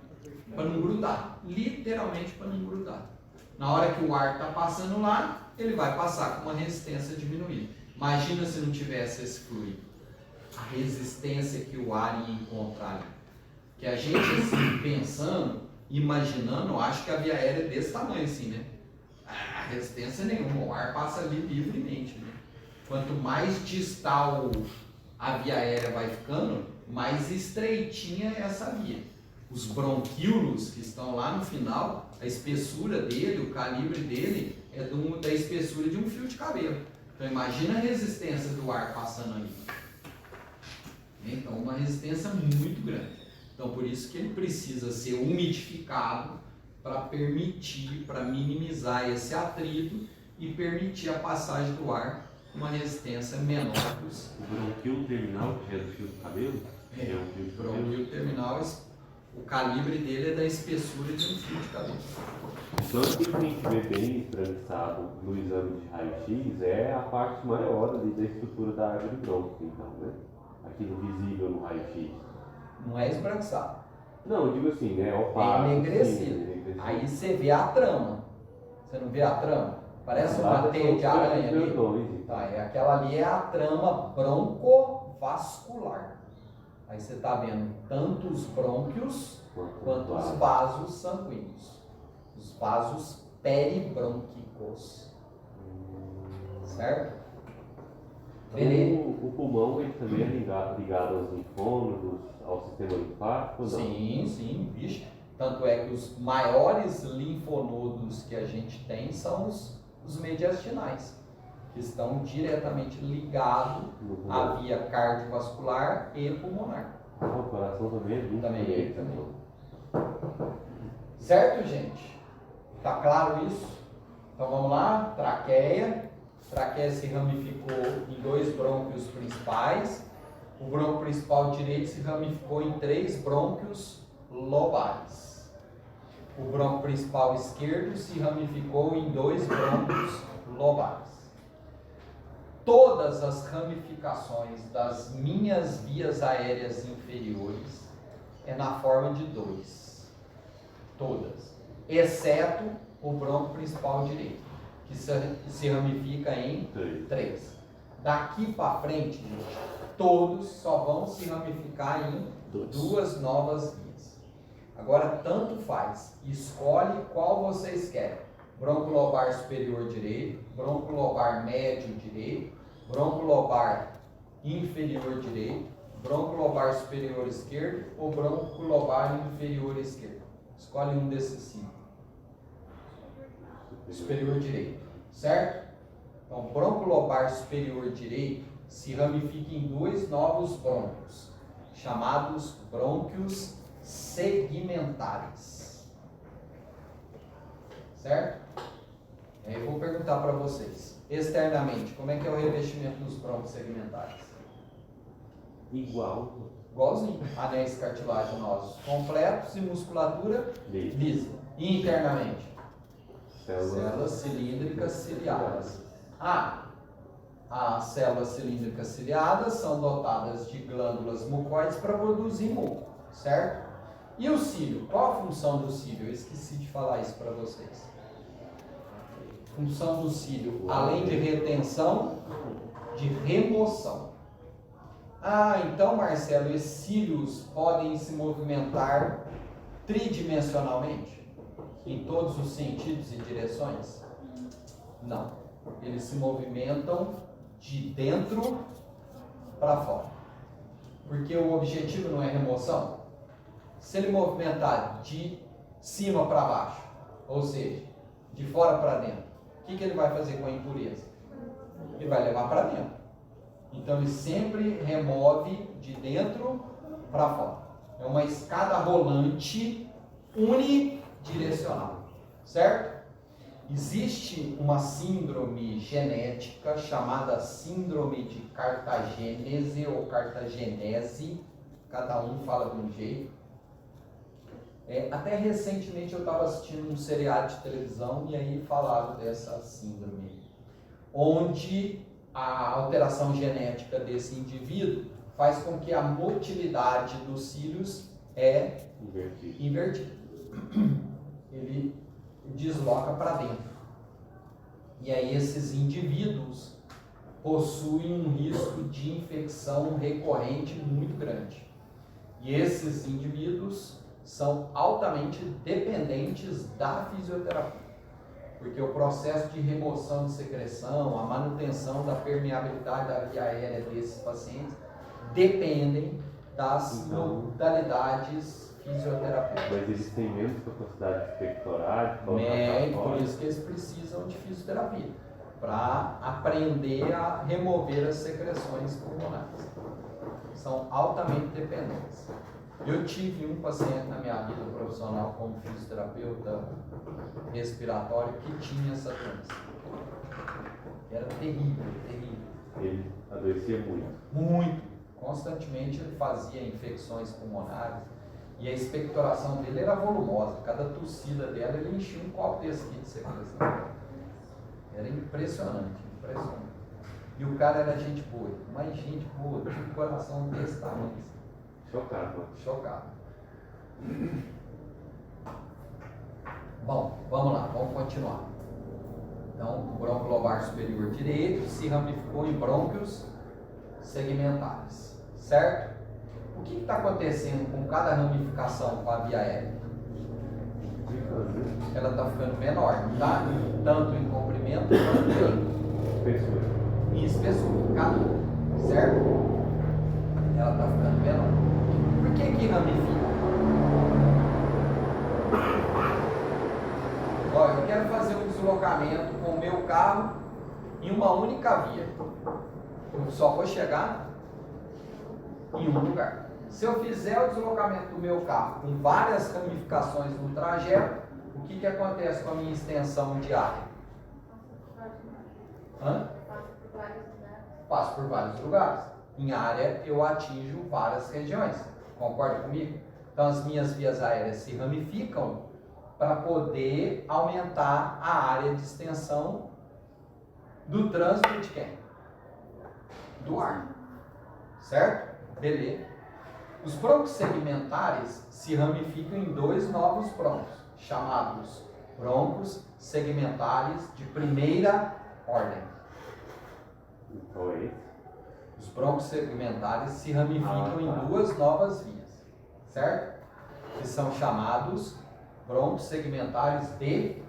Speaker 1: Para não grudar, literalmente para não grudar. Na hora que o ar está passando lá, ele vai passar com uma resistência diminuída. Imagina se não tivesse esse fluido, a resistência que o ar ia encontrar ali. Que a gente assim, pensando, imaginando, acho que a via aérea é desse tamanho assim, né? A resistência nenhuma, o ar passa ali livremente, né? Quanto mais distal a via aérea vai ficando, mais estreitinha é essa via. Os bronquíolos que estão lá no final, a espessura dele, o calibre dele é da espessura de um fio de cabelo. Então imagina a resistência do ar passando ali. Então uma resistência muito grande. Então por isso que ele precisa ser umidificado para permitir, para minimizar esse atrito e permitir a passagem do ar com uma resistência menor possível.
Speaker 3: O bronquíolo terminal, que é do fio do cabelo?
Speaker 1: É,
Speaker 3: um fio de
Speaker 1: o
Speaker 3: cabelo.
Speaker 1: bronquíolo terminal, o calibre dele é da espessura de um fio de cabelo.
Speaker 3: Então, aquilo que a gente vê bem esbranquiçado no exame de raio-x é a parte maior ali da estrutura da árvore bronco, então, né? Aquilo visível no raio-x.
Speaker 1: Não é esbranquiçado.
Speaker 3: Não, eu digo assim, né? Opaco.
Speaker 1: É enegrecido.
Speaker 3: sim, enegrecido.
Speaker 1: Aí você vê a trama. Você não vê a trama? Parece uma teia de aranha ali. Tá, aquela ali é a trama broncovascular. Aí você está vendo tanto os brônquios quanto os vasos sanguíneos. Os vasos peribrônquicos. Certo? Beleza.
Speaker 3: O pulmão ele também é ligado aos linfônodos, ao sistema linfático? Não?
Speaker 1: Sim, vixe. Tanto é que os maiores linfonodos que a gente tem são os mediastinais, que estão diretamente ligados à via cardiovascular e pulmonar.
Speaker 3: O coração também é linfo.
Speaker 1: Também. Certo, gente? Tá claro isso? Então vamos lá, traqueia. Traqueia se ramificou em 2 brônquios principais. O brônquio principal direito se ramificou em 3 brônquios lobares. O brônquio principal esquerdo se ramificou em 2 brônquios lobares. Todas as ramificações das minhas vias aéreas inferiores é na forma de 2. Todas. Exceto o brônquio principal direito, que se ramifica em 3. Daqui para frente, gente, todos só vão se ramificar em 2 novas vias. Agora, tanto faz. Escolhe qual vocês querem. Brônquio lobar superior direito, brônquio lobar médio direito, brônquio lobar inferior direito, brônquio lobar superior esquerdo ou brônquio lobar inferior esquerdo. Escolhe um desses 5. Superior direito, certo? Então, brônquio lobar superior direito se ramifica em 2 novos brônquios, chamados brônquios segmentares. Certo? Aí eu vou perguntar para vocês, externamente, como é que é o revestimento dos brônquios segmentares? Igualzinho, anéis cartilaginosos completos e musculatura lisa. E internamente? Células cilíndricas ciliadas. As células cilíndricas ciliadas são dotadas de glândulas mucoides para produzir muco, certo? E o cílio? Qual a função do cílio? Eu esqueci de falar isso para vocês. Função do cílio, além de retenção, de remoção. Então, Marcelo, esses cílios podem se movimentar tridimensionalmente? Em todos os sentidos e direções? Não. Eles se movimentam de dentro para fora. Porque o objetivo não é remoção. Se ele movimentar de cima para baixo, ou seja, de fora para dentro, o que ele vai fazer com a impureza? Ele vai levar para dentro. Então ele sempre remove de dentro para fora. É uma escada rolante unidirecional, certo? Existe uma síndrome genética chamada síndrome de cartagênese ou cartagenese, cada um fala de um jeito. Até recentemente eu estava assistindo um seriado de televisão e aí falaram dessa síndrome, onde a alteração genética desse indivíduo faz com que a motilidade dos cílios é invertida. Ele desloca para dentro. E aí esses indivíduos possuem um risco de infecção recorrente muito grande. E esses indivíduos são altamente dependentes da fisioterapia. Porque o processo de remoção de secreção, a manutenção da permeabilidade da via aérea desses pacientes dependem das modalidades fisioterapêuticas.
Speaker 3: Mas eles têm menos capacidade expectoral?
Speaker 1: Por isso que eles precisam de fisioterapia, para aprender a remover as secreções pulmonares. São altamente dependentes. Eu tive um paciente na minha vida profissional como fisioterapeuta respiratório que tinha essa doença. Era terrível, terrível.
Speaker 3: Ele adoecia muito.
Speaker 1: Muito. Constantemente ele fazia infecções pulmonares e a expectoração dele era volumosa. Cada tossida dela ele enchia um copo desse aqui de secreção. Era impressionante, impressionante. E o cara era gente boa, mas gente boa, tinha um coração desse tamanho. Chocado. Bom, vamos lá, vamos continuar. Então, o brônquio lobar superior direito se ramificou em brônquios segmentares, certo? O que está acontecendo com cada ramificação com a via aérea? Ela está ficando menor, tá? Tanto em comprimento quanto em espessura, cada um, certo? Ela está ficando menor. Por que ramifica? Eu quero fazer um deslocamento com o meu carro em uma única via. Eu só vou chegar em um lugar. Se eu fizer o deslocamento do meu carro com várias ramificações no trajeto, o que acontece com a minha extensão de área? Passo por vários lugares. Em área eu atinjo várias regiões. Concorda comigo? Então as minhas vias aéreas se ramificam para poder aumentar a área de extensão do trânsito de quem? Do ar. Certo? Beleza. Os brônquios segmentares se ramificam em 2 novos brônquios, chamados brônquios segmentares de primeira ordem.
Speaker 3: Qual é esse?
Speaker 1: Os brônquios segmentares se ramificam em 2 novas vias, certo? Que são chamados brônquios segmentares de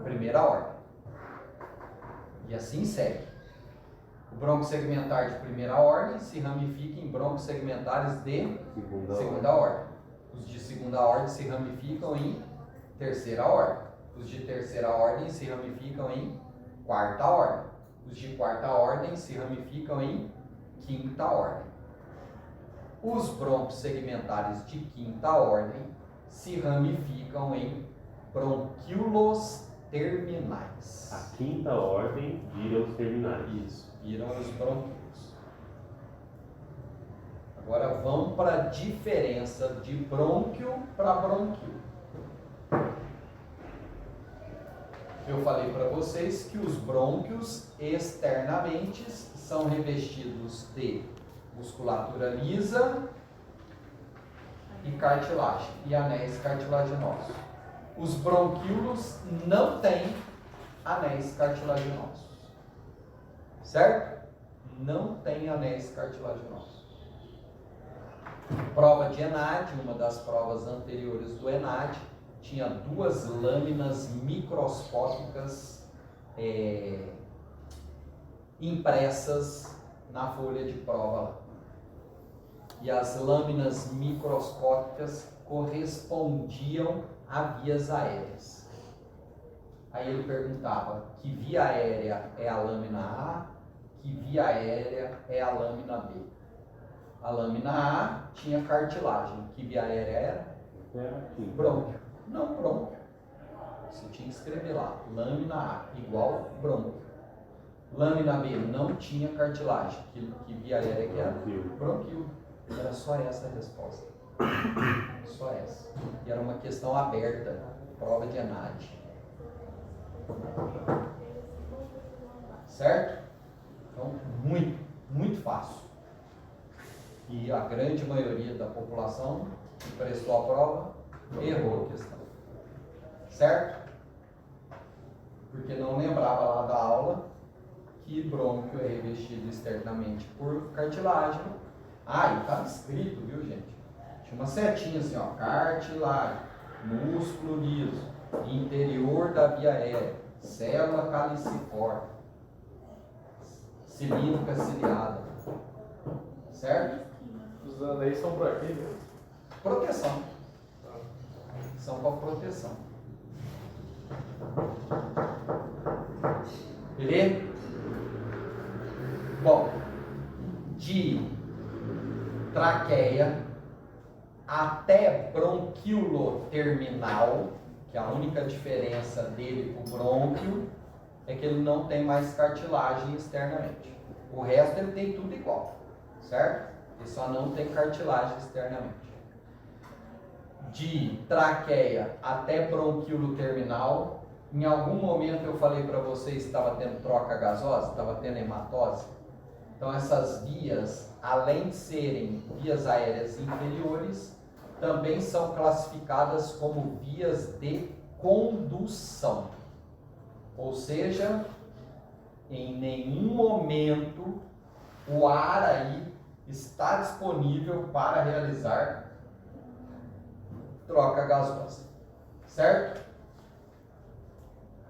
Speaker 1: primeira ordem. E assim segue. O brônquio segmentar de primeira ordem se ramifica em brônquios segmentares de segunda ordem. Os de segunda ordem se ramificam em terceira ordem. Os de terceira ordem se ramificam em quarta ordem. Os de quarta ordem se ramificam em quinta ordem. Os brônquios segmentares de quinta ordem se ramificam em bronquíolos terminais.
Speaker 3: A quinta ordem vira os terminais.
Speaker 1: Isso, viram os bronquíolos. Agora vamos para a diferença de brônquio para bronquíolo. Eu falei para vocês que os brônquios externamente são revestidos de musculatura lisa e cartilagem e anéis cartilaginosos. Os bronquíolos não têm anéis cartilaginosos, certo? Não tem anéis cartilaginosos. Prova de ENAD, uma das provas anteriores do ENAD, tinha duas lâminas microscópicas impressas na folha de prova lá. E as lâminas microscópicas correspondiam a vias aéreas. Aí ele perguntava que via aérea é a lâmina A, que via aérea é a lâmina B. A lâmina A tinha cartilagem, que via aérea era? Brônquio. Não brônquio. Você tinha que escrever lá, lâmina A igual brônquio. Lâmina B não tinha cartilagem, que via aérea que era? Bronquíolo. Era só essa a resposta. Só essa. E era uma questão aberta, prova de ENAD. Certo? Então, muito fácil. E a grande maioria da população que prestou a prova errou a questão. Certo? Porque não lembrava lá da aula que brônquio é revestido externamente por cartilagem. Ah, e estava escrito, viu, gente? Tinha uma setinha assim, ó, cartilagem, músculo liso, interior da via aérea, célula caliciforme, cilíndrica ciliada. Certo?
Speaker 6: Os anéis são para quê mesmo?
Speaker 1: Proteção. São para proteção. Beleza? Bom, de traqueia até bronquíolo terminal, que a única diferença dele para o brônquio é que ele não tem mais cartilagem externamente. O resto ele tem tudo igual, certo? Ele só não tem cartilagem externamente. De traqueia até bronquíolo terminal, em algum momento eu falei para vocês que estava tendo troca gasosa, estava tendo hematose. Então essas vias, além de serem vias aéreas inferiores, também são classificadas como vias de condução. Ou seja, em nenhum momento o ar aí está disponível para realizar troca gasosa, certo?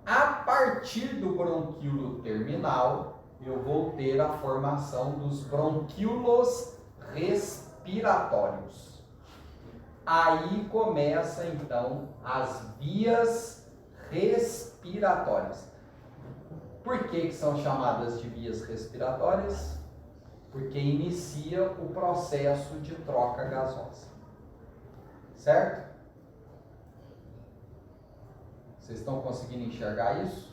Speaker 1: A partir do bronquíolo terminal, eu vou ter a formação dos bronquíolos respiratórios. Aí começa então as vias respiratórias. Por que são chamadas de vias respiratórias? Porque inicia o processo de troca gasosa. Certo? Vocês estão conseguindo enxergar isso?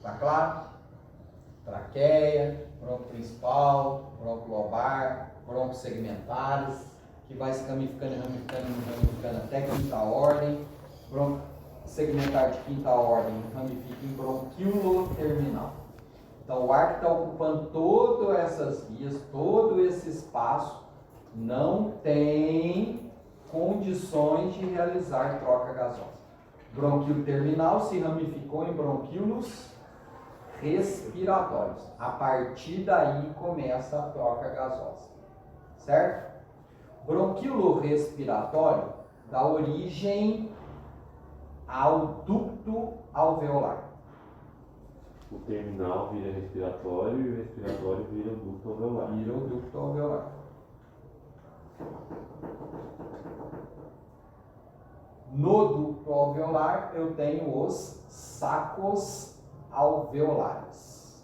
Speaker 1: Tá claro? Traqueia, bronco principal, bronco lobar, broncos segmentares, que vai se ramificando até quinta ordem. Bronco segmentar de quinta ordem ramifica em bronquíolo terminal. Então o ar que está ocupando todas essas vias, todo esse espaço, não tem condições de realizar troca gasosa. Bronquíolo terminal se ramificou em bronquíolos respiratórios. A partir daí começa a troca gasosa. Certo? Bronquíolo respiratório dá origem ao ducto alveolar.
Speaker 3: O terminal vira respiratório e o respiratório vira o ducto alveolar.
Speaker 1: Vira o ducto alveolar. No ducto alveolar eu tenho os sacos alveolares.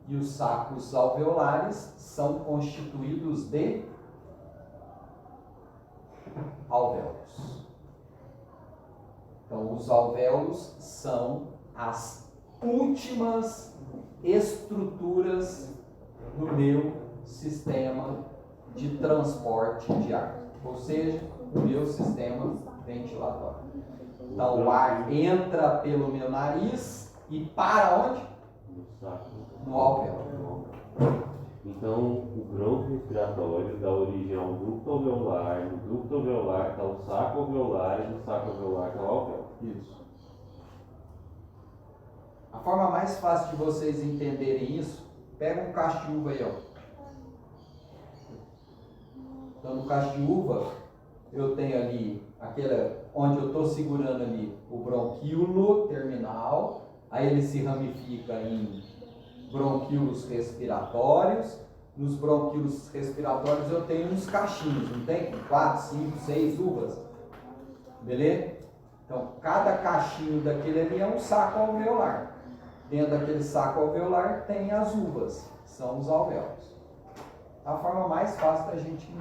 Speaker 1: E os sacos alveolares são constituídos de alvéolos. Então, os alvéolos são as últimas estruturas do meu sistema de transporte de ar, ou seja, o meu sistema ventilatório. Então, o ar entra pelo meu nariz e para onde?
Speaker 3: No saco.
Speaker 1: No alvéolo.
Speaker 3: Então, o bronco respiratório dá origem ao ducto alveolar, no ducto alveolar está o saco alveolar e no saco alveolar está o alvéolo.
Speaker 1: Isso. A forma mais fácil de vocês entenderem isso, pega um cacho de uva aí, ó. Então, no cacho de uva, eu tenho ali, onde eu estou segurando ali o bronquíolo terminal, aí ele se ramifica em bronquíolos respiratórios. Nos bronquíolos respiratórios eu tenho uns cachinhos, não tem? 4, 5, 6 uvas. Beleza? Então, cada cachinho daquele ali é um saco alveolar. Dentro daquele saco alveolar tem as uvas, que são os alvéolos. A forma mais fácil da gente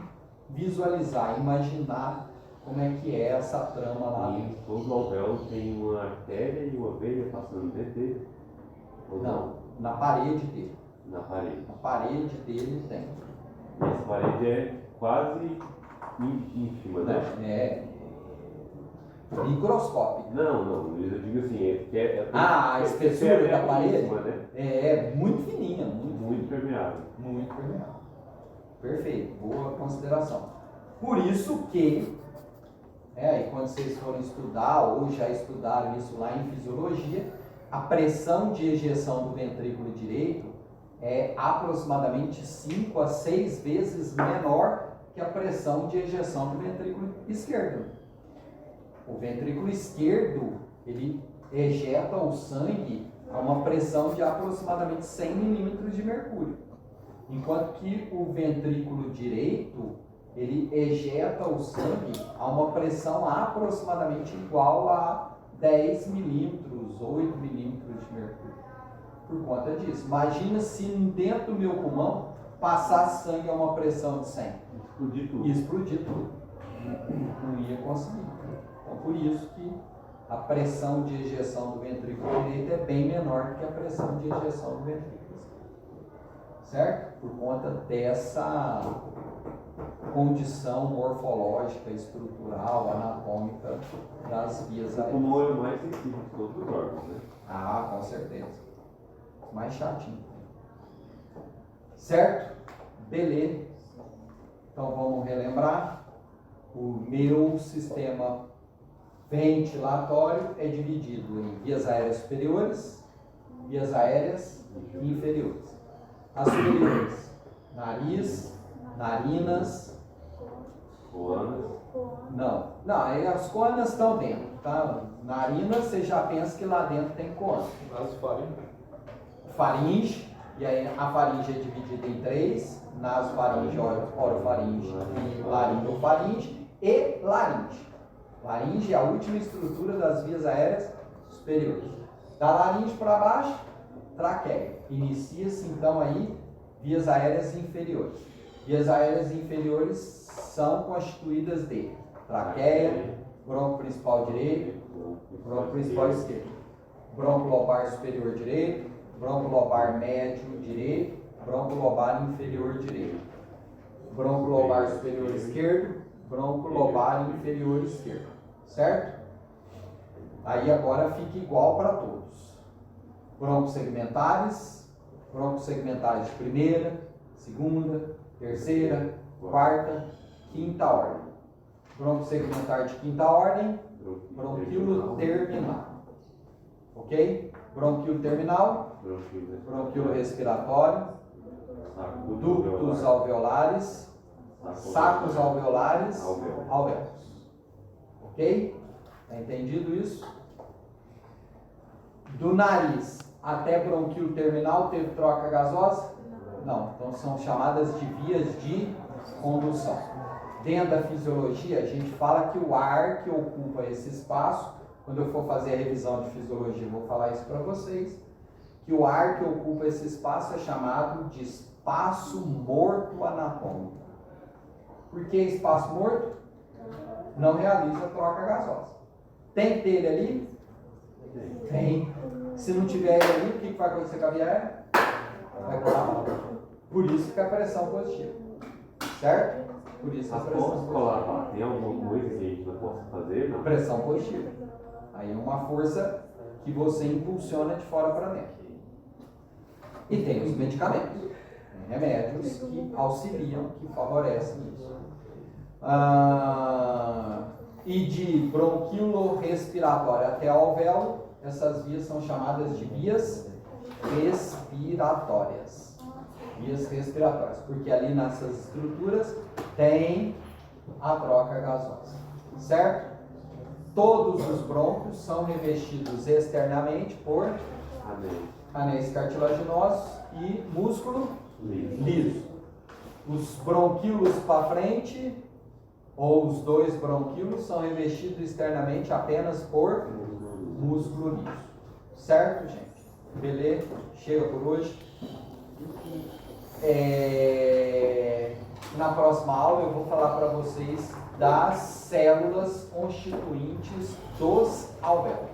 Speaker 1: visualizar, imaginar como é que é essa trama lá
Speaker 3: E
Speaker 1: dentro.
Speaker 3: todo alvéolo tem uma artéria e uma veia passando dentro dele? Ou
Speaker 1: Não, na parede dele.
Speaker 3: Na parede.
Speaker 1: Na parede dele tem.
Speaker 3: E essa parede é quase ínfima, né?
Speaker 1: É microscópico.
Speaker 3: Não, eu digo assim,
Speaker 1: A espessura da parede
Speaker 3: ínfima, né?
Speaker 1: é muito fininha,
Speaker 3: Muito permeável.
Speaker 1: muito permeável. Perfeito, boa consideração. Por isso que, e quando vocês forem estudar, ou já estudaram isso lá em fisiologia, a pressão de ejeção do ventrículo direito é aproximadamente 5 a 6 vezes menor que a pressão de ejeção do ventrículo esquerdo. O ventrículo esquerdo, ele ejeta o sangue a uma pressão de aproximadamente 100 milímetros de mercúrio. Enquanto que o ventrículo direito, ele ejeta o sangue a uma pressão aproximadamente igual a 10 milímetros, 8 milímetros de mercúrio. Por conta disso. Imagina se dentro do meu pulmão passasse sangue a uma pressão de 100.
Speaker 3: Explodir tudo.
Speaker 1: E explodir tudo. Não ia conseguir. Então, por isso que a pressão de ejeção do ventrículo direito é bem menor que a pressão de ejeção do ventrículo esquerdo. Certo? Por conta dessa condição morfológica, estrutural, anatômica das vias
Speaker 3: O
Speaker 1: aéreas.
Speaker 3: pulmão é o mais sensível de todos os órgãos, né?
Speaker 1: Ah, com certeza. Mais chatinho. Certo? Beleza. Então vamos relembrar. O meu sistema ventilatório é dividido em vias aéreas superiores, vias aéreas inferiores. As superiores, nariz, narinas.
Speaker 3: Coanas.
Speaker 1: Não, aí as coanas estão dentro, tá? Narinas, você já pensa que lá dentro tem coana. Faringe, e aí a faringe é dividida em 3, nasofaringe, orofaringe e laringofaringe e laringe. Laringe é a última estrutura das vias aéreas superiores. Da laringe para baixo, traqueia. Inicia-se então aí vias aéreas inferiores. Vias aéreas inferiores são constituídas de traqueia, bronco principal direito, bronco principal esquerdo, bronco lobar superior direito, bronco lobar médio direito, bronco lobar inferior direito, bronco lobar superior esquerdo, bronco lobar inferior esquerdo, certo? Aí agora fica igual para todos. Broncos segmentares de primeira, segunda, terceira, quarta, quinta ordem. Bronco segmentar de quinta ordem, bronquíolo terminal. Ok? Bronquíolo terminal, bronquíolo respiratório, ductos alveolares, sacos alveolares, alvéolos. Ok? Está entendido isso? Do nariz até bronquíolo terminal teve troca gasosa? Não. Então são chamadas de vias de condução. Dentro da fisiologia, a gente fala que o ar que ocupa esse espaço, quando eu for fazer a revisão de fisiologia, eu vou falar isso para vocês, que o ar que ocupa esse espaço é chamado de espaço morto anatômico. Por que espaço morto? Não realiza troca gasosa. Tem que ter ele ali? Tem. Se não tiver ele ali, o que vai acontecer com a via? Vai colar. Por isso que a pressão positiva. Certo? Por isso a
Speaker 3: Após
Speaker 1: pressão
Speaker 3: colar,
Speaker 1: positiva.
Speaker 3: lá, tem alguma coisa que a gente não possa fazer? Não.
Speaker 1: Pressão positiva. Aí é uma força que você impulsiona de fora para dentro. E tem os medicamentos. Tem remédios que auxiliam, que favorecem isso. E de bronquilo respiratório até alvéolo, essas vias são chamadas de vias respiratórias. Vias respiratórias, porque ali nessas estruturas tem a troca gasosa, certo? Todos os brônquios são revestidos externamente por
Speaker 3: Amém.
Speaker 1: anéis cartilaginosos e músculo
Speaker 3: Liso.
Speaker 1: liso. Os bronquíolos para frente, ou os dois bronquíolos, são revestidos externamente apenas por músculo liso. Certo, gente? Beleza? Chega por hoje. Na próxima aula eu vou falar para vocês das células constituintes dos alvéolos.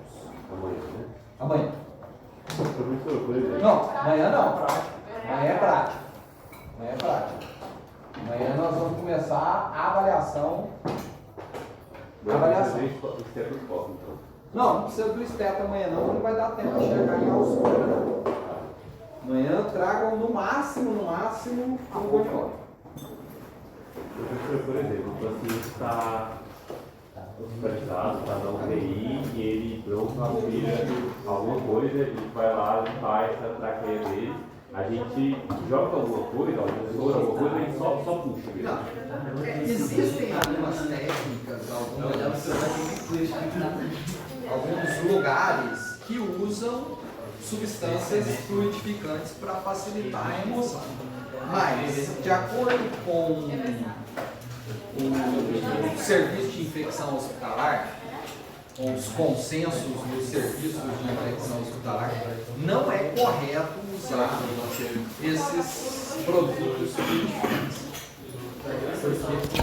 Speaker 3: Amanhã, né?
Speaker 1: Amanhã.
Speaker 3: Professor, por exemplo.
Speaker 1: Não, amanhã não. Amanhã é prática. Amanhã é prática. Amanhã nós vamos começar a avaliação. Avaliação.
Speaker 3: Estetoscópio, então.
Speaker 1: Não precisa do esteto amanhã não vai dar tempo de chegar em alçura. Né? Amanhã tragam no máximo, a polióide.
Speaker 3: Professor, por exemplo, o paciente está hospitalizado, está na UTI e ele pronto aspira alguma coisa, a gente vai lá limpar essa traqueia dele, a gente joga alguma coisa, alguma coisa, a gente só puxa mesmo.
Speaker 1: Existem algumas técnicas, alguns lugares que usam substâncias fluidificantes para facilitar a remoção. Mas, de acordo com o serviço de infecção hospitalar, com os consensos dos serviços de infecção hospitalar, não é correto usar esses produtos fluidificantes. Porque